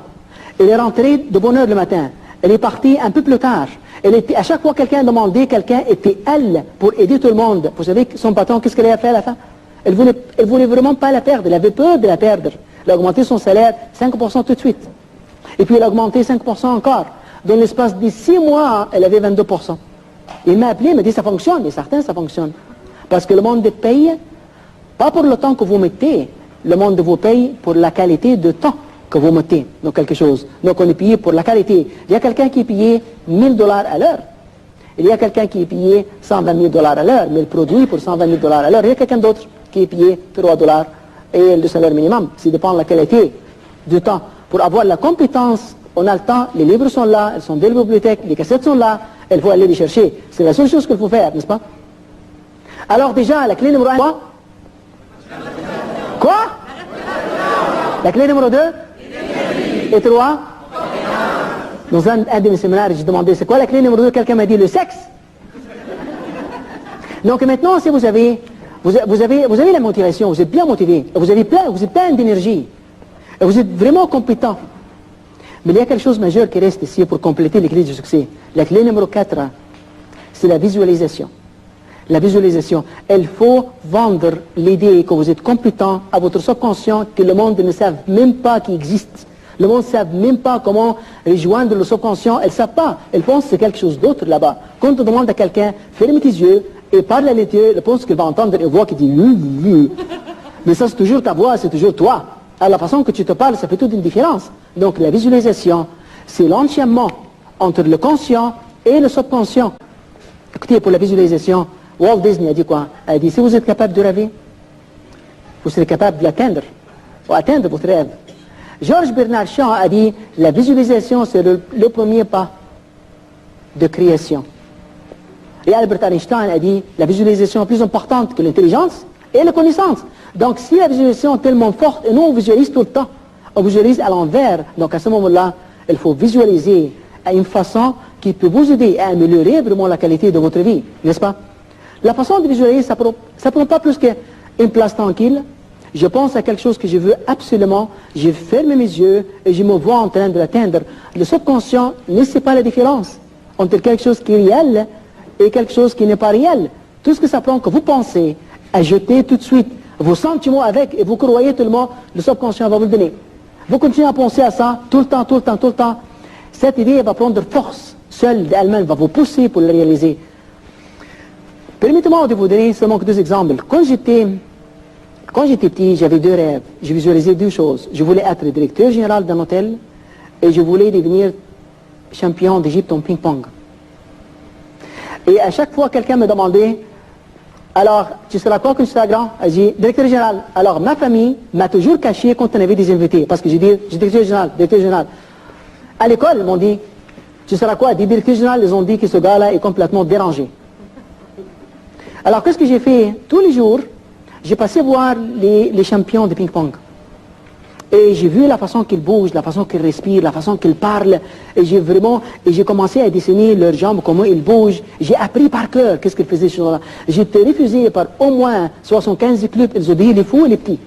Elle est rentrée de bonne heure le matin. Elle est partie un peu plus tard. Elle était, à chaque fois que quelqu'un demandait, quelqu'un était elle pour aider tout le monde. Vous savez, son patron, qu'est-ce qu'elle a fait à la fin? Elle voulait vraiment pas la perdre. Elle avait peur de la perdre. Elle a augmenté son salaire 5% tout de suite. Et puis elle a augmenté 5% encore. Dans l'espace de 6 mois, elle avait 22%. Il m'a appelé, il m'a dit, ça fonctionne. Mais certains, ça fonctionne. Parce que le monde paye, pas pour le temps que vous mettez, le monde vous paye pour la qualité de temps que vous mettez dans quelque chose. Donc on est payé pour la qualité. Il y a quelqu'un qui est payé $1000 à l'heure. Il y a quelqu'un qui est payé $120 000 à l'heure, mais le produit pour $120 000 à l'heure. Il y a quelqu'un d'autre qui est payé $3 et le salaire minimum. Ça dépend de la qualité du temps. Pour avoir la compétence, on a le temps, les livres sont là, elles sont dans la bibliothèque, les cassettes sont là, il faut aller les chercher. C'est la seule chose qu'il faut faire, n'est-ce pas? Alors déjà, la clé numéro 1, quoi? Quoi? La clé numéro 2? Et 3? Dans un de mes séminaires, j'ai demandé, c'est quoi la clé numéro 2? Quelqu'un m'a dit, le sexe. Donc maintenant, si vous avez la motivation, vous êtes bien motivé, vous êtes plein d'énergie, et vous êtes vraiment compétent. Mais il y a quelque chose de majeur qui reste ici pour compléter les clés du succès. La clé numéro 4, c'est la visualisation. La visualisation. Il faut vendre l'idée que vous êtes compétent à votre subconscient que le monde ne savent même pas qu'il existe. Le monde ne savent même pas comment rejoindre le subconscient. Ils ne savent pas. Ils pensent que c'est quelque chose d'autre là-bas. Quand on demande à quelqu'un, ferme tes yeux et parle à les yeux, il pense qu'il va entendre une voix qui dit mais ça c'est toujours ta voix, c'est toujours toi. À la façon que tu te parles, ça fait toute une différence. Donc la visualisation, c'est l'enchaînement entre le conscient et le subconscient. Écoutez, pour la visualisation, Walt Disney a dit quoi? Il a dit, si vous êtes capable de rêver, vous serez capable de l'atteindre, ou atteindre votre rêve. Georges Bernard Shaw a dit, la visualisation, c'est le premier pas de création. Et Albert Einstein a dit, la visualisation est plus importante que l'intelligence et la connaissance. Donc si la visualisation est tellement forte, et nous on visualise tout le temps, on visualise à l'envers, donc à ce moment-là, il faut visualiser à une façon qui peut vous aider à améliorer vraiment la qualité de votre vie, n'est-ce pas? La façon de visualiser, ça ne prend pas plus qu'une place tranquille. Je pense à quelque chose que je veux absolument, je ferme mes yeux et je me vois en train de l'atteindre. Le subconscient ne sait pas la différence entre quelque chose qui est réel et quelque chose qui n'est pas réel. Tout ce que ça prend que vous pensez à jeter tout de suite vos sentiments avec et vous croyez tellement, le subconscient va vous le donner. Vous continuez à penser à ça tout le temps, tout le temps, tout le temps. Cette idée va prendre force seule d'elle-même, va vous pousser pour le réaliser. Permettez-moi de vous donner seulement que 2 exemples. Quand j'étais petit, j'avais 2 rêves. Je visualisais 2 choses. Je voulais être directeur général d'un hôtel et je voulais devenir champion d'Égypte en ping-pong. Et à chaque fois, quelqu'un me demandait, alors, tu seras quoi quand tu seras grand? J'ai dit, directeur général. Alors, ma famille m'a toujours caché quand on avait des invités. Parce que j'ai dit, j'ai directeur général, directeur général. À l'école, ils m'ont dit, tu seras quoi? Des directeurs généraux, ils ont dit que ce gars-là est complètement dérangé. Alors, qu'est-ce que j'ai fait? Tous les jours, j'ai passé voir les champions de ping-pong. Et j'ai vu la façon qu'ils bougent, la façon qu'ils respirent, la façon qu'ils parlent. Et j'ai commencé à dessiner leurs jambes, comment ils bougent. J'ai appris par cœur qu'est-ce qu'ils faisaient ce jour-là. J'ai été refusé par au moins 75 clubs. Ils ont dit les fous et les petits.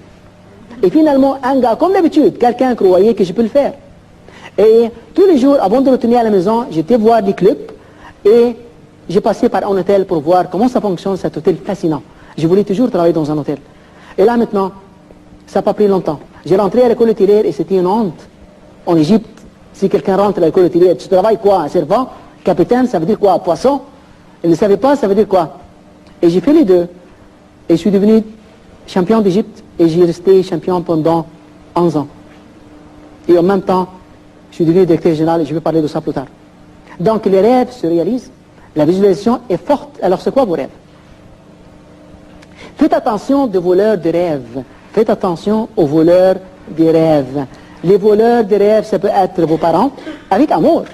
Et finalement, un gars, comme d'habitude, quelqu'un croyait que je peux le faire. Et tous les jours, avant de retourner à la maison, j'étais voir les clubs. Et j'ai passé par un hôtel pour voir comment ça fonctionne, cet hôtel fascinant. Je voulais toujours travailler dans un hôtel. Et là maintenant, ça n'a pas pris longtemps. J'ai rentré à l'école hôtelière et c'était une honte. En Égypte, si quelqu'un rentre à l'école hôtelière, tu travailles quoi? Un servant? Capitaine, ça veut dire quoi? Poisson? Il ne savait pas, ça veut dire quoi? Et j'ai fait les deux. Et je suis devenu champion d'Égypte et j'ai resté champion pendant 11 ans. Et en même temps, je suis devenu directeur général et je vais parler de ça plus tard. Donc les rêves se réalisent, la visualisation est forte. Alors c'est quoi vos rêves? Faites attention aux voleurs de rêves. Faites attention aux voleurs des rêves. Les voleurs de rêves, ça peut être vos parents, avec amour.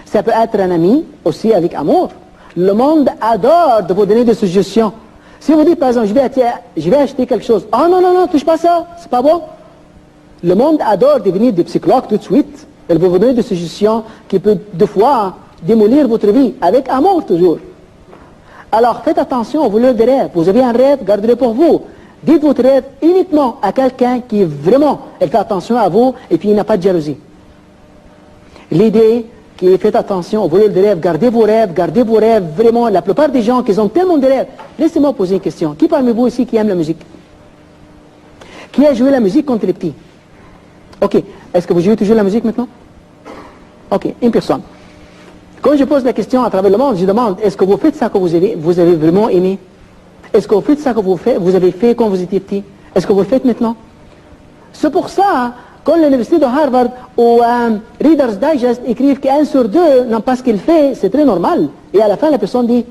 Ça peut être un ami, aussi avec amour. Le monde adore de vous donner des suggestions. Si vous dites, par exemple, je vais acheter quelque chose. Ah non, non, non, touche pas ça, c'est pas bon. Le monde adore devenir des psychologues tout de suite. Elle va vous donner des suggestions qui peuvent, des fois, démolir votre vie, avec amour toujours. Alors, faites attention aux voleurs de rêves. Vous avez un rêve, gardez-le pour vous. Dites votre rêve uniquement à quelqu'un qui vraiment, elle fait attention à vous et puis il n'a pas de jalousie. L'idée qui est faites attention aux voleurs de rêves, gardez vos rêves, vraiment. La plupart des gens qui ont tellement de rêves, laissez-moi poser une question. Qui parmi vous ici qui aime la musique? Qui a joué la musique quand il est petit? Ok, est-ce que vous jouez toujours la musique maintenant? Ok, une personne. Quand je pose la question à travers le monde, je demande, est-ce que vous faites ça que vous avez vraiment aimé? Est-ce que vous faites ça que vous avez fait quand vous étiez petit? Est-ce que vous le faites maintenant? C'est pour ça, quand l'université de Harvard ou Reader's Digest écrivent qu'un sur deux n'aime pas ce qu'il fait, c'est très normal. Et à la fin, la personne dit,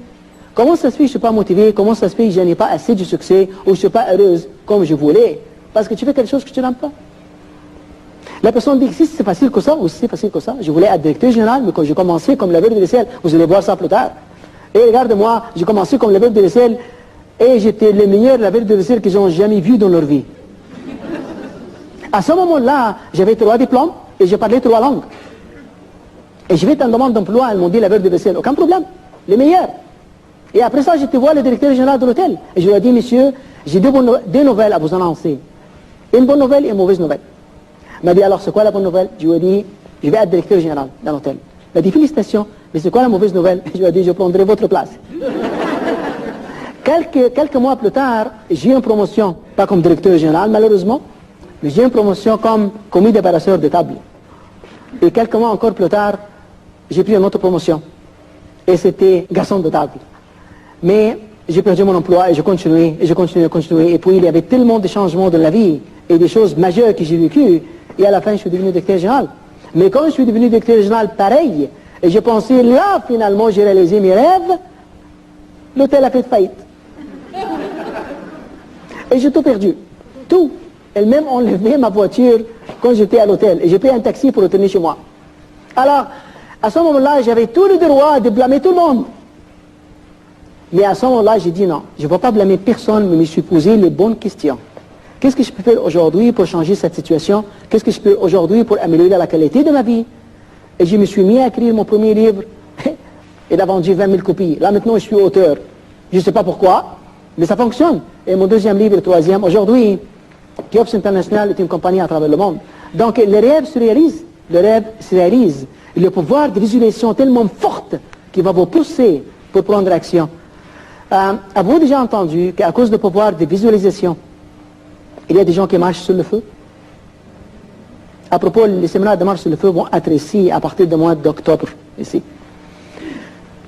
comment ça se fait que je ne suis pas motivé? Comment ça se fait que je n'ai pas assez de succès? Ou je ne suis pas heureuse comme je voulais? Parce que tu fais quelque chose que tu n'aimes pas. La personne dit, si c'est facile que ça, ou si c'est facile que ça, je voulais être directeur général, mais quand j'ai commencé comme laveur de vaisselle, vous allez voir ça plus tard. Et regarde-moi, j'ai commencé comme laveur de vaisselle, et j'étais le meilleur laveur de vaisselle qu'ils ont jamais vu dans leur vie. À ce moment-là, j'avais 3 diplômes, et je parlais 3 langues. Et je vais être en demande d'emploi, elles m'ont dit laveur de vaisselle, aucun problème, les meilleurs. Et après ça, j'étais voir le directeur général de l'hôtel, et je lui ai dit, monsieur, j'ai deux nouvelles à vous annoncer. Une bonne nouvelle et une mauvaise nouvelle. Il m'a dit, alors c'est quoi la bonne nouvelle? Je lui ai dit, je vais être directeur général dans l'hôtel. Il m'a dit, félicitations, mais c'est quoi la mauvaise nouvelle? Je lui ai dit, je prendrai votre place. Quelques mois plus tard, j'ai eu une promotion, pas comme directeur général malheureusement, mais j'ai eu une promotion comme commis débarrasseur de table. Et quelques mois encore plus tard, j'ai pris une autre promotion. Et c'était garçon de table. Mais j'ai perdu mon emploi et je continuais, et je continuais. Et puis il y avait tellement de changements dans la vie et des choses majeures que j'ai vécues. Et à la fin, je suis devenu directeur général. Mais quand je suis devenu directeur général, pareil, et j'ai pensé, là, finalement, j'ai réalisé mes rêves, l'hôtel a fait faillite. Et j'ai tout perdu. Tout. Elle même enlevé ma voiture quand j'étais à l'hôtel. Et j'ai pris un taxi pour retourner chez moi. Alors, à ce moment-là, j'avais tout le droit de blâmer tout le monde. Mais à ce moment-là, j'ai dit non, je ne vais pas blâmer personne, mais je me suis posé les bonnes questions. Qu'est-ce que je peux faire aujourd'hui pour changer cette situation? Qu'est-ce que je peux aujourd'hui pour améliorer la qualité de ma vie? Et je me suis mis à écrire mon premier livre. Il a vendu 20 000 copies. Là, maintenant, je suis auteur. Je ne sais pas pourquoi, mais ça fonctionne. Et mon deuxième livre, le troisième, aujourd'hui, Jobs International est une compagnie à travers le monde. Donc, les rêves se réalisent. Le rêve se réalise. Et le pouvoir de visualisation tellement forte qui va vous pousser pour prendre action. Avez-vous déjà entendu qu'à cause du pouvoir de visualisation, il y a des gens qui marchent sur le feu? À propos, les séminaires de marche sur le feu vont être ici à partir du mois d'octobre, ici.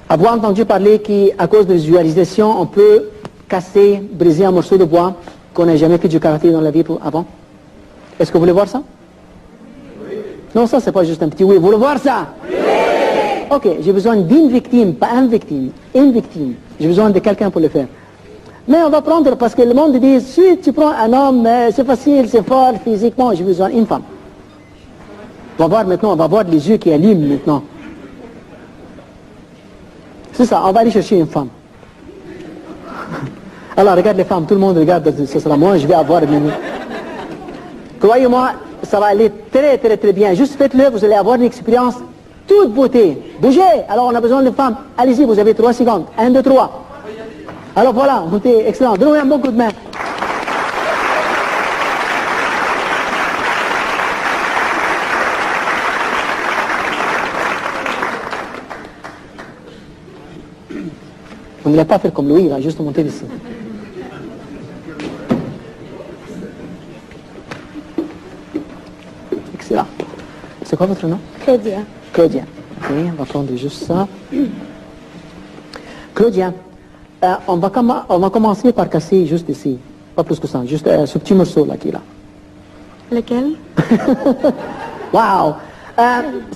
Avez-vous entendu parler qu'à cause de visualisation, on peut casser, briser un morceau de bois qu'on n'a jamais fait du karaté dans la vie avant? Est-ce que vous voulez voir ça? Oui. Non, ça, c'est pas juste un petit oui. Vous voulez voir ça? Oui. Ok, j'ai besoin d'une victime, pas une victime. Une victime. J'ai besoin de quelqu'un pour le faire. Mais on va prendre, parce que le monde dit, si tu prends un homme, c'est facile, c'est fort, physiquement, j'ai besoin d'une femme. On va voir maintenant, on va voir les yeux qui allument maintenant. C'est ça, on va aller chercher une femme. Alors, regarde les femmes, tout le monde regarde, ce sera moi, je vais avoir une... Croyez-moi, ça va aller très, très, très bien. Juste faites-le, vous allez avoir une expérience toute beauté. Bougez, alors on a besoin de femmes. Allez-y, vous avez 3 secondes. 1, 2, 3. Alors voilà, vous êtes excellent. Donnez-moi un bon coup de main. ne voulez pas faire comme lui, il va juste monter ici. Excellent. C'est quoi votre nom? Claudia. Claudia. Ok, on va prendre juste ça. Claudia, on va commencer par casser juste ici. Pas plus que ça, juste ce petit morceau là qui est là. Lequel? Waouh!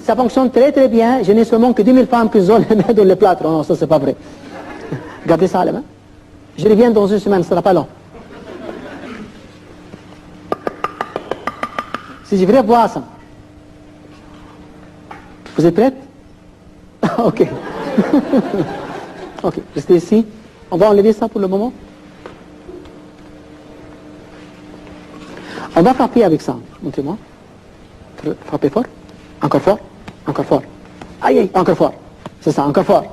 Ça fonctionne très très bien. Je n'ai seulement que 2000 femmes qui ont les mains dans le plâtre. Non, ça c'est pas vrai. Gardez ça à la main. Je reviens dans une semaine, ce sera pas long. Si je voudrais voir ça. Vous êtes prête? Ok. Ok, restez ici. On va enlever ça pour le moment. On va frapper avec ça. Montrez-moi. Frappez fort. Encore fort. Encore fort. Aïe, aïe, encore fort. C'est ça, encore fort.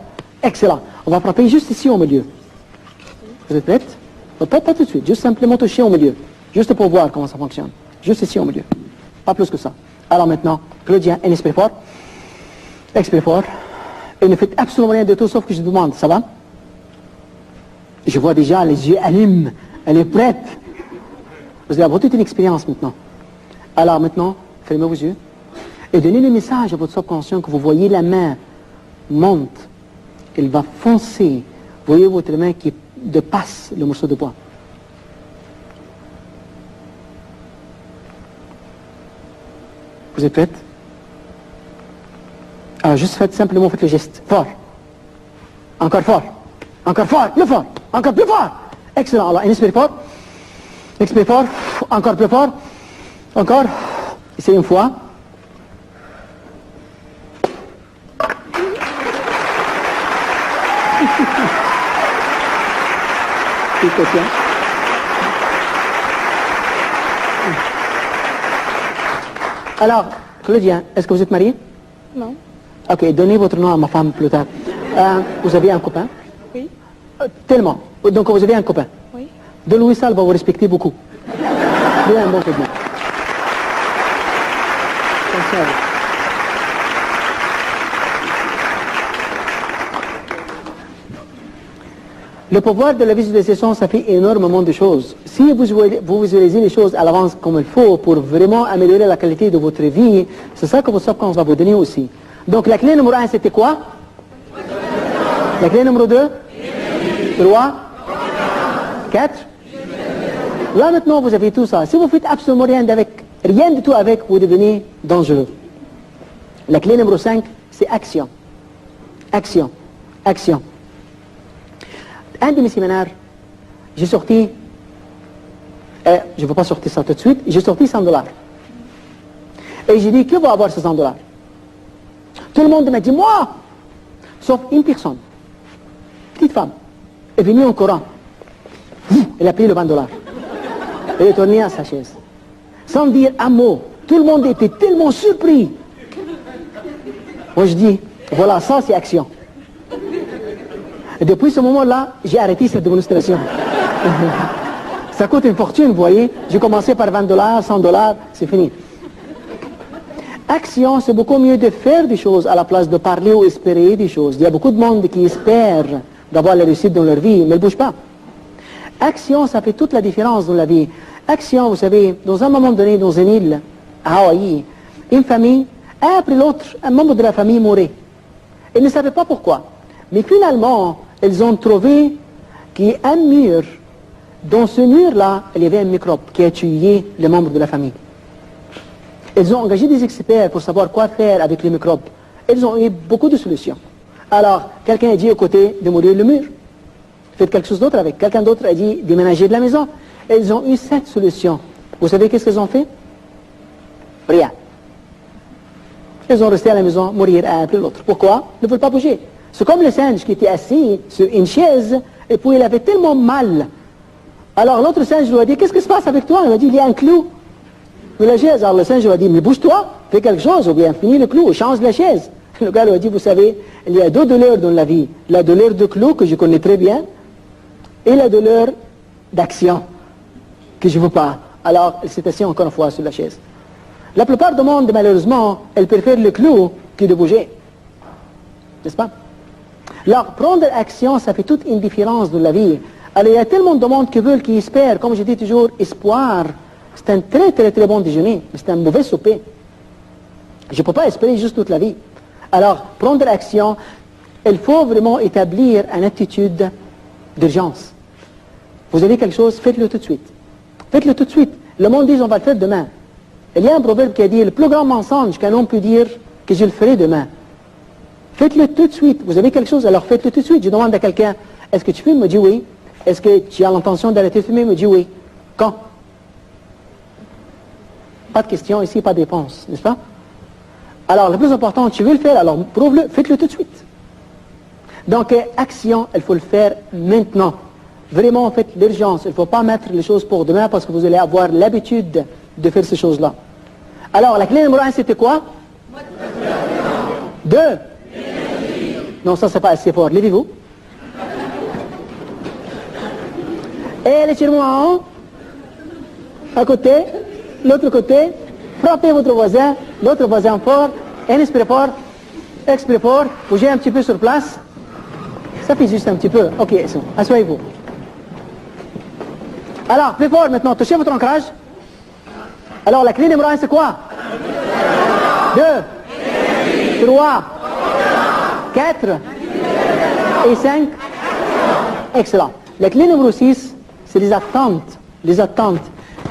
Excellent. On va frapper juste ici au milieu. Vous êtes prête? Pas tout de suite, juste simplement toucher au milieu. Juste pour voir comment ça fonctionne. Juste ici au milieu. Pas plus que ça. Alors maintenant, Claudia, inspirez fort. Expirez fort. Et ne faites absolument rien de tout sauf que je demande. Ça va? Je vois déjà les yeux allument. Elle est prête. Vous allez avoir toute une expérience maintenant. Alors maintenant, fermez vos yeux. Et donnez le message à votre subconscient que vous voyez la main monte. Elle va foncer. Vous voyez votre main qui dépasse le morceau de bois. Vous êtes prête? Alors juste faites simplement, faites le geste. Fort. Encore fort. Encore fort. Plus fort. Encore plus fort. Excellent. Alors inspirez fort. Expirez fort. Encore plus fort. Encore. Essayez une fois. Alors, Claudia, est-ce que vous êtes mariée? Non. Ok, donnez votre nom à ma femme plus tard. Vous avez un copain? Oui. Tellement. Donc vous avez un copain? Oui. De Louis Sall va vous respecter beaucoup. Bien, un bon coup de main. Attention à vous. Le pouvoir de la visualisation, ça fait énormément de choses. Si vous visualisez les choses à l'avance comme il faut pour vraiment améliorer la qualité de votre vie, c'est ça que votre subconscient va vous donner aussi. Donc la clé numéro 1, c'était quoi? La clé numéro 2? 3? 4? Là maintenant, vous avez tout ça. Si vous faites absolument rien du tout avec, vous devenez dangereux. La clé numéro 5, c'est action. Action. Action. Un de mes séminaires, j'ai sorti, je ne veux pas sortir ça tout de suite, j'ai sorti $100. Et j'ai dit, qui va avoir ces $100? Tout le monde m'a dit, moi! Sauf une personne, petite femme, est venue en courant. Elle a pris le $20. Elle est tournée à sa chaise. Sans dire un mot. Tout le monde était tellement surpris. Moi je dis, voilà, ça c'est action. Et depuis ce moment-là, j'ai arrêté cette démonstration. Ça coûte une fortune, vous voyez. J'ai commencé par $20, $100, c'est fini. Action, c'est beaucoup mieux de faire des choses à la place de parler ou espérer des choses. Il y a beaucoup de monde qui espère d'avoir la réussite dans leur vie, mais ne bouge pas. Action, ça fait toute la différence dans la vie. Action, vous savez, dans un moment donné, dans une île, à Hawaï, une famille, un après l'autre, un membre de la famille mourait. Ils ne savaient pas pourquoi. Mais finalement, ils ont trouvé qu'il y a un mur. Dans ce mur-là, il y avait un microbe qui a tué les membres de la famille. Ils ont engagé des experts pour savoir quoi faire avec les microbes. Ils ont eu beaucoup de solutions. Alors, quelqu'un a dit au côté de mourir le mur. Faites quelque chose d'autre avec. Quelqu'un d'autre a dit déménager de la maison. Ils ont eu 7 solutions. Vous savez qu'est-ce qu'ils ont fait? Rien. Ils ont resté à la maison, mourir un après l'autre. Pourquoi? Ils ne veulent pas bouger. C'est comme le singe qui était assis sur une chaise, et puis il avait tellement mal. Alors l'autre singe lui a dit, qu'est-ce qui se passe avec toi? Il a dit, il y a un clou. Mais la chaise, alors le singe lui a dit, mais bouge-toi, fais quelque chose, ou bien finis le clou, change la chaise. Le gars lui a dit, vous savez, il y a 2 douleurs dans la vie. La douleur de clou, que je connais très bien, et la douleur d'action, que je ne veux pas. Alors, il s'est assis encore une fois sur la chaise. La plupart du monde, malheureusement, elle préfère le clou que de bouger. N'est-ce pas? Alors, prendre action, ça fait toute une différence dans la vie. Alors, il y a tellement de monde qui espèrent, comme je dis toujours, espoir. C'est un très, très, très bon déjeuner, mais c'est un mauvais souper. Je ne peux pas espérer juste toute la vie. Alors, prendre action, il faut vraiment établir une attitude d'urgence. Vous avez quelque chose, faites-le tout de suite. Faites-le tout de suite. Le monde dit, on va le faire demain. Il y a un proverbe qui a dit, le plus grand mensonge qu'un homme peut dire, que je le ferai demain. Faites-le tout de suite. Vous avez quelque chose, alors faites-le tout de suite. Je demande à quelqu'un, est-ce que tu fumes? Il me dit oui. Est-ce que tu as l'intention d'arrêter de fumer? Il me dit oui. Quand? Pas de question ici, pas de réponse, n'est-ce pas? Alors, le plus important, tu veux le faire, alors prouve-le, faites-le tout de suite. Donc, action, il faut le faire maintenant. Vraiment, faites l'urgence. Il ne faut pas mettre les choses pour demain parce que vous allez avoir l'habitude de faire ces choses-là. Alors, la clé numéro 1, c'était quoi? 2. Non, ça, c'est pas assez fort. Levez-vous. Et l'étirement en haut. À côté. L'autre côté. Frappez votre voisin. L'autre voisin fort. Inspirez fort. Expirez fort. Bougez un petit peu sur place. Ça fait juste un petit peu. Ok, asseyez-vous. Alors, plus fort maintenant. Touchez votre ancrage. Alors, la clé numéro 1, c'est quoi? 2. 3. 4. Et 5. Excellent. La clé numéro 6, c'est les attentes. Les attentes.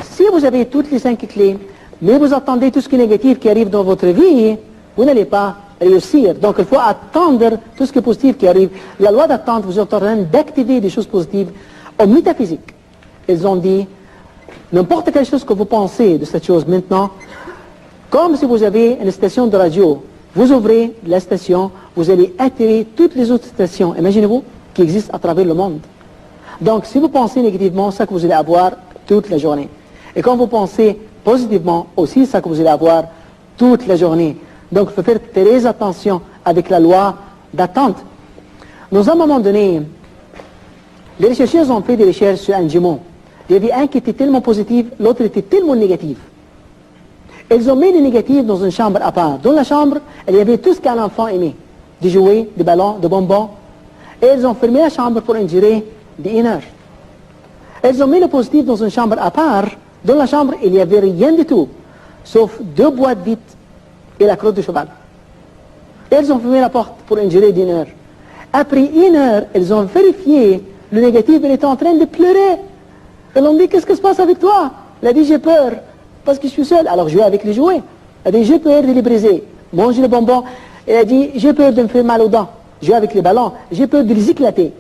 Si vous avez toutes les 5 clés, mais vous attendez tout ce qui est négatif qui arrive dans votre vie, vous n'allez pas réussir. Donc il faut attendre tout ce qui est positif qui arrive. La loi d'attente vous est en train d'activer des choses positives. En métaphysique, ils ont dit, n'importe quelle chose que vous pensez de cette chose maintenant, comme si vous avez une station de radio, vous ouvrez la station, vous allez attirer toutes les autres stations, imaginez-vous, qui existent à travers le monde. Donc si vous pensez négativement, c'est ça que vous allez avoir toute la journée. Et quand vous pensez positivement, aussi ça que vous allez avoir toute la journée. Donc il faut faire très attention avec la loi d'attente. Dans un moment donné, les chercheurs ont fait des recherches sur un jumeau. Il y avait un qui était tellement positif, l'autre était tellement négatif. Ils ont mis les négatifs dans une chambre à part. Dans la chambre, il y avait tout ce qu'un enfant aimait. Des jouets, des ballons, des bonbons. Et ils ont fermé la chambre pour une durée d'1 heure. Ils ont mis le positif dans une chambre à part. Dans la chambre, il n'y avait rien du tout, sauf 2 boîtes vides et la crotte de cheval. Ils ont fermé la porte pour une durée d'1 heure. Après 1 heure, ils ont vérifié, le négatif, il était en train de pleurer. Ils ont dit, qu'est-ce qui se passe avec toi? Il a dit, j'ai peur, parce que je suis seul. Alors, jouez avec les jouets. Il a dit, j'ai peur de les briser. Mangez les bonbons. Il a dit, j'ai peur de me faire mal aux dents. Jouez avec les ballons. J'ai peur de les éclater.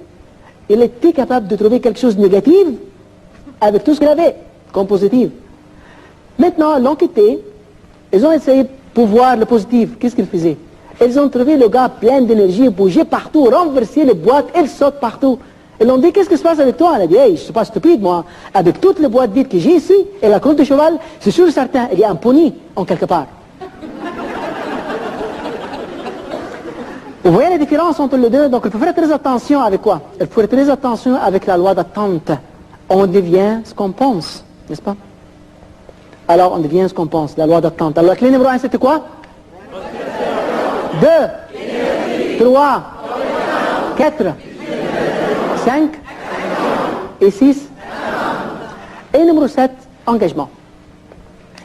Il était capable de trouver quelque chose de négatif avec tout ce qu'il avait, comme positif. Maintenant, l'enquêté, ils ont essayé pour voir le positif. Qu'est-ce qu'il faisait? Ils ont trouvé le gars plein d'énergie, bouger partout, renverser les boîtes, il saute partout. Ils ont dit, qu'est-ce qui se passe avec toi? Il a dit, hey, je ne suis pas stupide, moi. Avec toutes les boîtes vides que j'ai ici, et la crotte de cheval, c'est sûr et certain, il y a un pony en quelque part. Vous voyez la différence entre les deux? Donc il faut faire très attention avec quoi? Il faut faire très attention avec la loi d'attente. On devient ce qu'on pense, n'est-ce pas? Alors on devient ce qu'on pense, la loi d'attente. Alors la clé numéro 1, c'était quoi? 2, 3, 4, 5 et 6. Et numéro 7, engagement.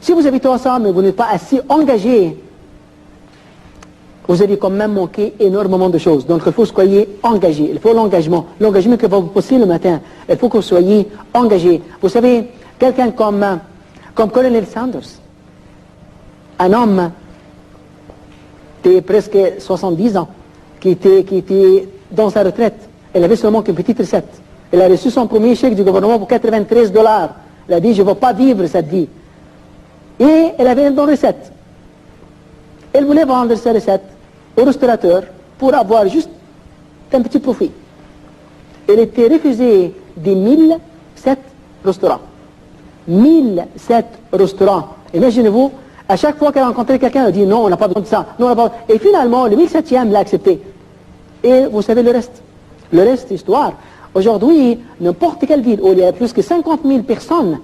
Si vous avez tout ça, mais vous n'êtes pas assez engagé, vous allez quand même manquer énormément de choses. Donc il faut que vous soyez engagé. Il faut l'engagement. L'engagement que va vous pousser le matin. Il faut que vous soyez engagé. Vous savez, quelqu'un comme Colonel Sanders, un homme de presque 70 ans, qui était dans sa retraite. Il avait seulement qu'une petite recette. Il a reçu son premier chèque du gouvernement pour $93. Il a dit, je ne veux pas vivre cette vie. Et il avait une bonne recette. Il voulait vendre sa recette au restaurateur pour avoir juste un petit profit. Il était refusé des 1007 restaurants. 1007 restaurants. Imaginez-vous, à chaque fois qu'elle rencontrait quelqu'un, elle a dit non, on n'a pas besoin de ça. Non, on n'a pas... Et finalement, le 1007e l'a accepté. Et vous savez le reste. Le reste, histoire. Aujourd'hui, n'importe quelle ville où il y a plus que 50 000 personnes,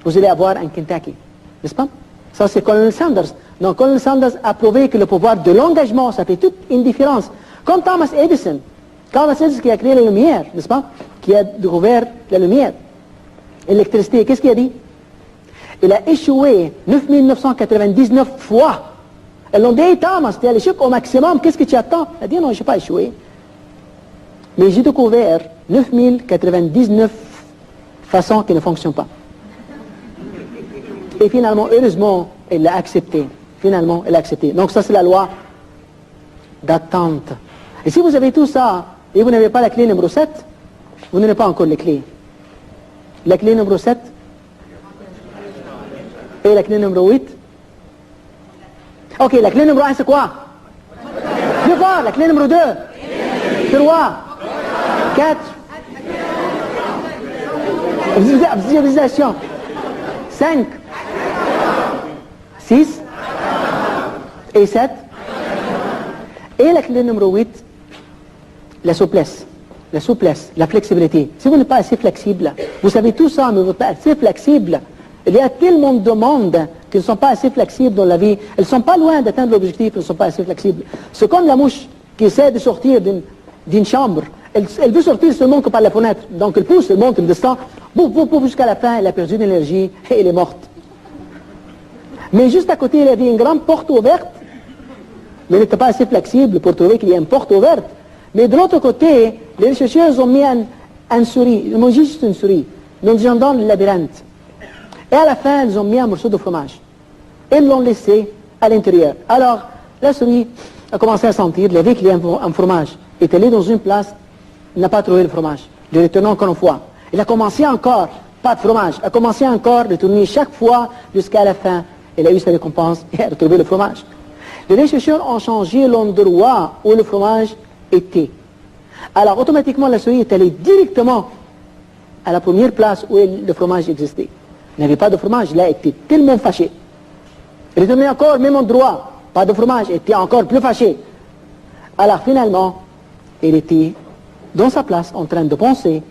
vous allez avoir un Kentucky. N'est-ce pas? Ça, c'est Colonel Sanders. Donc, Colonel Sanders a prouvé que le pouvoir de l'engagement, ça fait toute une différence. Comme Thomas Edison. Thomas Edison qui a créé la lumière, n'est-ce pas? Qui a découvert la lumière. L'électricité, qu'est-ce qu'il a dit? Il a échoué 9999 fois. Ils l'ont dit, Thomas, tu as l'échec au maximum, qu'est-ce que tu attends? Il a dit, non, je n'ai pas échoué. Mais j'ai découvert 9099 façons qui ne fonctionnent pas. Et finalement, heureusement, il l'a accepté. Finalement, il l'a accepté. Donc ça, c'est la loi d'attente. Et si vous avez tout ça, et vous n'avez pas la clé numéro 7, vous n'avez pas encore les clés. La clé numéro 7 et la clé numéro 8. Ok, la clé numéro 1, c'est quoi? Deux fois, la clé numéro 2. 3. 4. Visualisation. 5. 6. Et 7. Et la clé numéro 8, la souplesse. La souplesse, la flexibilité. Si vous n'êtes pas assez flexible, vous savez tout ça, mais vous n'êtes pas assez flexible. Il y a tellement de monde qui ne sont pas assez flexibles dans la vie. Elles ne sont pas loin d'atteindre l'objectif, elles ne sont pas assez flexibles. C'est comme la mouche qui essaie de sortir d'une chambre. Elle veut sortir seulement que par la fenêtre. Donc elle pousse, elle monte, elle descend, bouf, bouf, bouf, jusqu'à la fin, elle a perdu l'énergie et elle est morte. Mais juste à côté, il y avait une grande porte ouverte, mais elle n'était pas assez flexible pour trouver qu'il y a une porte ouverte. Mais de l'autre côté, les chercheurs ont mis un souris, ils m'ont dit juste une souris, dans le labyrinthe. Et à la fin, ils ont mis un morceau de fromage. Et ils l'ont laissé à l'intérieur. Alors, la souris a commencé à sentir, il a vu qu'il y a un fromage. Il est allé dans une place, il n'a pas trouvé le fromage. Il est retourné encore une fois. Il a commencé encore, pas de fromage, a commencé encore de tourner chaque fois jusqu'à la fin. Il a eu sa récompense et a retrouvé le fromage. Les chercheurs ont changé l'endroit où le fromage était. Alors, automatiquement, la souris est allée directement à la première place où le fromage existait. Il n'y avait pas de fromage, là, elle était tellement fâchée. Elle est retournée encore au même endroit, pas de fromage, elle était encore plus fâchée. Alors, finalement, elle était dans sa place, en train de penser.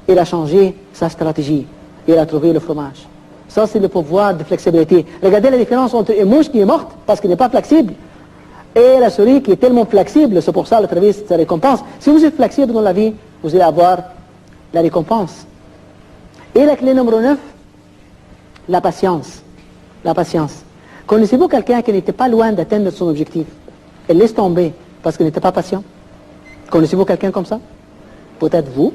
Elle a changé sa stratégie. Elle a trouvé le fromage. Ça, c'est le pouvoir de flexibilité. Regardez la différence entre une mouche qui est morte parce qu'elle n'est pas flexible et la souris qui est tellement flexible, c'est pour ça qu'elle a trouvé sa récompense. Si vous êtes flexible dans la vie, vous allez avoir la récompense. Et la clé numéro 9, la patience. La patience. Connaissez-vous quelqu'un qui n'était pas loin d'atteindre son objectif? Elle laisse tomber parce qu'il n'était pas patient. Connaissez-vous quelqu'un comme ça? Peut-être vous.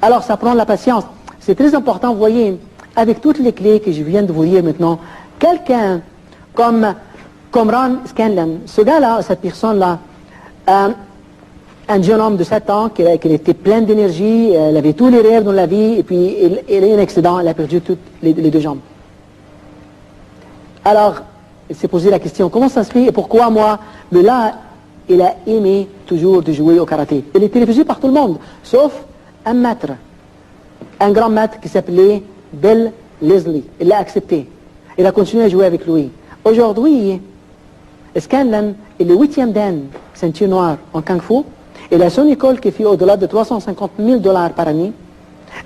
Alors ça prend la patience. C'est très important, vous voyez, avec toutes les clés que je viens de vous dire maintenant, quelqu'un comme Ron Scanlon, ce gars-là, cette personne-là, un jeune homme de 7 ans qui était plein d'énergie, il avait tous les rêves dans la vie, et puis il a eu un accident, il a perdu toutes les deux jambes. Alors, il s'est posé la question, comment ça se fait et pourquoi moi? Mais là, il a aimé toujours de jouer au karaté. Il était refusé par tout le monde, sauf un maître, un grand maître qui s'appelait Bill Leslie. Il l'a accepté. Il a continué à jouer avec lui. Aujourd'hui, Scanlon est le 8e dan, ceinture noire en Kung Fu. Il a son école qui fait au-delà de $350 000 par année.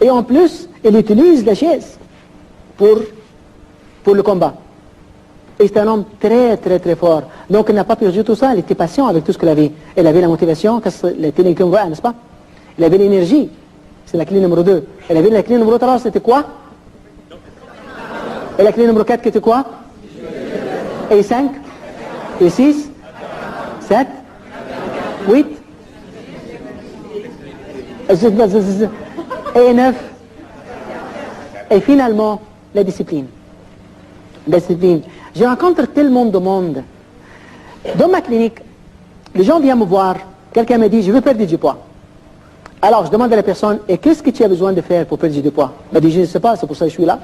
Et en plus, il utilise la chaise pour le combat. Et c'est un homme très, très, très fort. Donc, il n'a pas perdu tout ça. Il était patient avec tout ce qu'il avait. Il avait la motivation, la clé numéro 1, n'est-ce pas? Il avait l'énergie. C'est la clé numéro 2. Il avait la clé numéro 3, c'était quoi? Et la clé numéro 4, c'était quoi? Et 5? Et 6? 7? 8? Et 9? Et finalement, la discipline. La discipline. Je rencontre tellement de monde. Dans ma clinique, les gens viennent me voir. Quelqu'un me dit, je veux perdre du poids. Alors, je demande à la personne, et qu'est-ce que tu as besoin de faire pour perdre du poids? Elle m'a dit, je ne sais pas, c'est pour ça que je suis là.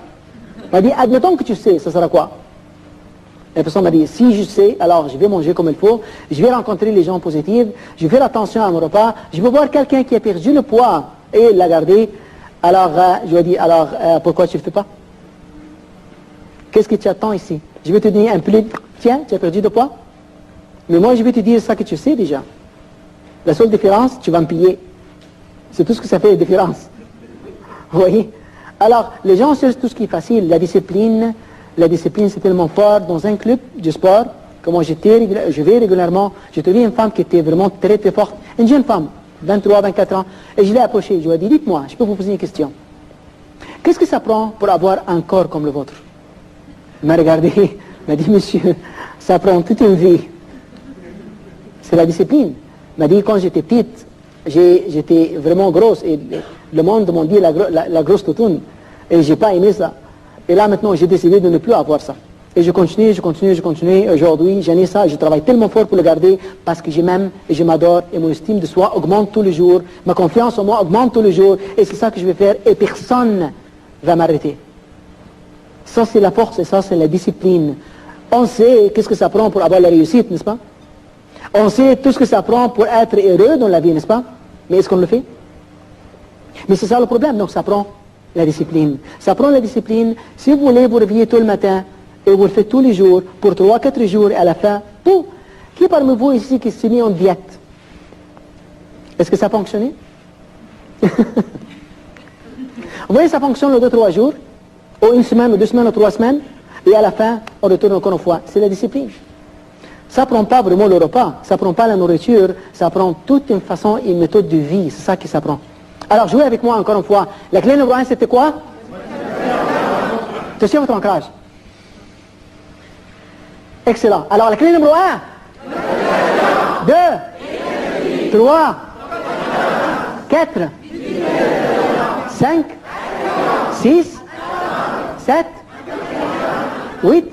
Elle m'a dit, admettons que tu sais, ça sera quoi? La personne m'a dit, si je sais, alors je vais manger comme il faut, je vais rencontrer les gens positifs, je vais faire attention à mon repas, je vais voir quelqu'un qui a perdu le poids et l'a gardé. Alors, je lui ai dit, alors, pourquoi tu ne le fais pas? Qu'est-ce que tu attends ici? Je vais te donner un plus, tiens, tu as perdu de poids? Mais moi, je vais te dire ça que tu sais déjà. La seule différence, tu vas me payer. C'est tout ce que ça fait, la différence. Vous voyez? Alors, les gens cherchent tout ce qui est facile. La discipline, c'est tellement fort. Dans un club de sport, comment je vais régulièrement, j'ai trouvé une femme qui était vraiment très très forte, une jeune femme, 23, 24 ans, et je l'ai approchée, je lui ai dit, dites-moi, je peux vous poser une question. Qu'est-ce que ça prend pour avoir un corps comme le vôtre? Il m'a regardé, il m'a dit, monsieur, ça prend toute une vie. C'est la discipline. Il m'a dit, quand j'étais petite, j'étais vraiment grosse, et le monde m'a dit la grosse toutoune, et j'ai pas aimé ça. Et là maintenant, j'ai décidé de ne plus avoir ça. Et je continue. Aujourd'hui, j'en ai ça, je travaille tellement fort pour le garder parce que je m'aime et je m'adore et mon estime de soi augmente tous les jours, ma confiance en moi augmente tous les jours et c'est ça que je vais faire et personne ne va m'arrêter. Ça c'est la force et ça c'est la discipline. On sait qu'est-ce que ça prend pour avoir la réussite, n'est-ce pas? On sait tout ce que ça prend pour être heureux dans la vie, n'est-ce pas? Mais est-ce qu'on le fait? Mais c'est ça le problème, donc ça prend la discipline. Ça prend la discipline. Si vous voulez vous réveiller tôt le matin et vous le faites tous les jours, pour 3-4 jours et à la fin, tout. Qui parmi vous ici qui s'est mis en diète? Est-ce que ça a fonctionné? Vous voyez, ça fonctionne le 2-3 jours, ou une semaine, ou 2 semaines, ou 3 semaines, et à la fin, on retourne encore une fois. C'est la discipline. Ça prend pas vraiment le repas, ça prend pas la nourriture, ça prend toute une façon, une méthode de vie, c'est ça qui s'apprend. Alors, jouez avec moi encore une fois. La clé numéro 1, c'était quoi? Touchez votre ancrage. Excellent. Alors, la clé numéro 1. 2. 3. 4. 5. 6. 7. 8.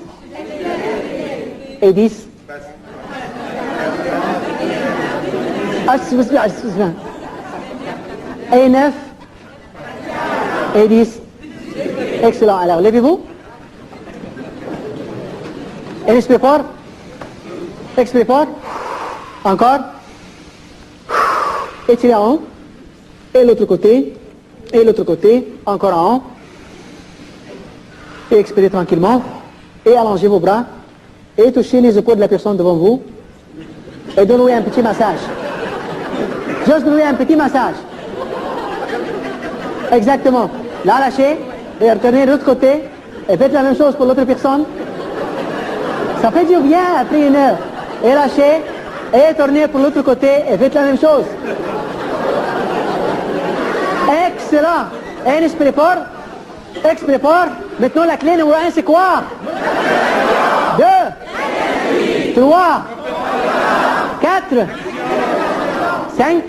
Et 10. Excusez-moi. Et 9. Et 10. Excellent. Alors, levez-vous. Et respirez fort. Expirez fort. Encore. Étirez en haut. Et l'autre côté. Et l'autre côté. Encore en haut. Et expirez tranquillement. Et allongez vos bras. Et touchez les épaules de la personne devant vous. Et donnez-lui un petit massage. Juste donnez-lui un petit massage. Exactement. Là, lâchez. Et retournez de l'autre côté. Et faites la même chose pour l'autre personne. Ça fait du bien après 1 heure. Et lâchez. Et tournez pour l'autre côté. Et faites la même chose. Excellent. Et respirez fort. Expirez fort. Maintenant, la clé numéro 1, c'est quoi? 2. 3. 4. 5.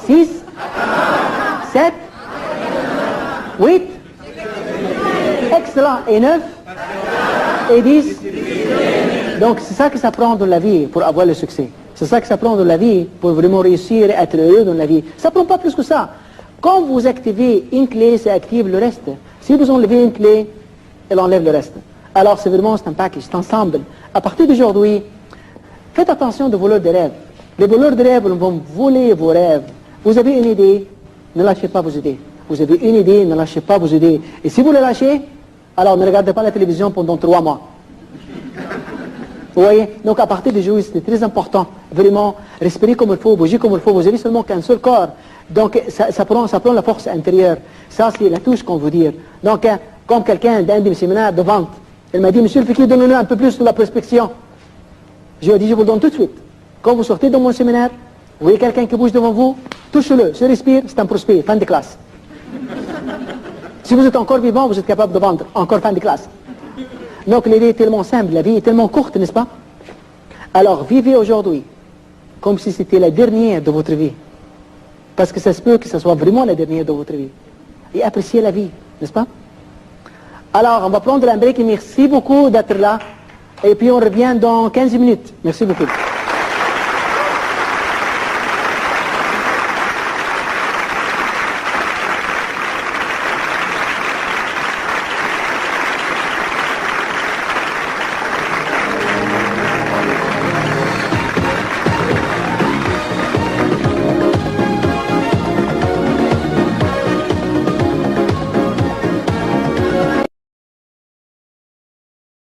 6. 7. 8. Excellent. Et 9. Et 10. Donc c'est ça que ça prend dans la vie pour avoir le succès. C'est ça que ça prend dans la vie pour vraiment réussir et être heureux dans la vie. Ça prend pas plus que ça. Quand vous activez une clé, ça active le reste. Si vous enlevez une clé, elle enlève le reste. Alors c'est vraiment un package, c'est ensemble. À partir d'aujourd'hui, faites attention de voleurs de rêves. Les voleurs de rêves vont voler vos rêves. Vous avez une idée, ne lâchez pas vos idées. Vous avez une idée, ne lâchez pas vos idées. Et si vous les lâchez, alors ne regardez pas la télévision pendant 3 mois. Vous voyez? Donc à partir d'aujourd'hui, c'est très important. Vraiment, respirer comme il faut, bouger comme il faut. Vous avez seulement qu'un seul corps. Donc ça prend la force intérieure. Ça, c'est la touche qu'on veut dire. Donc, comme quelqu'un d'un des séminaires de vente, il m'a dit, monsieur le Fikri, donnez-nous un peu plus de la prospection. Je lui ai dit, je vous le donne tout de suite. Quand vous sortez de mon séminaire, vous voyez quelqu'un qui bouge devant vous, touchez-le, se respire, c'est un prospect, fin de classe. Si vous êtes encore vivant, vous êtes capable de vendre, encore fin de classe. Donc l'idée est tellement simple, la vie est tellement courte, n'est-ce pas? Alors vivez aujourd'hui comme si c'était la dernière de votre vie. Parce que ça se peut que ce soit vraiment la dernière de votre vie. Et appréciez la vie, n'est-ce pas? Alors on va prendre un break et merci beaucoup d'être là. Et puis on revient dans 15 minutes. Merci beaucoup.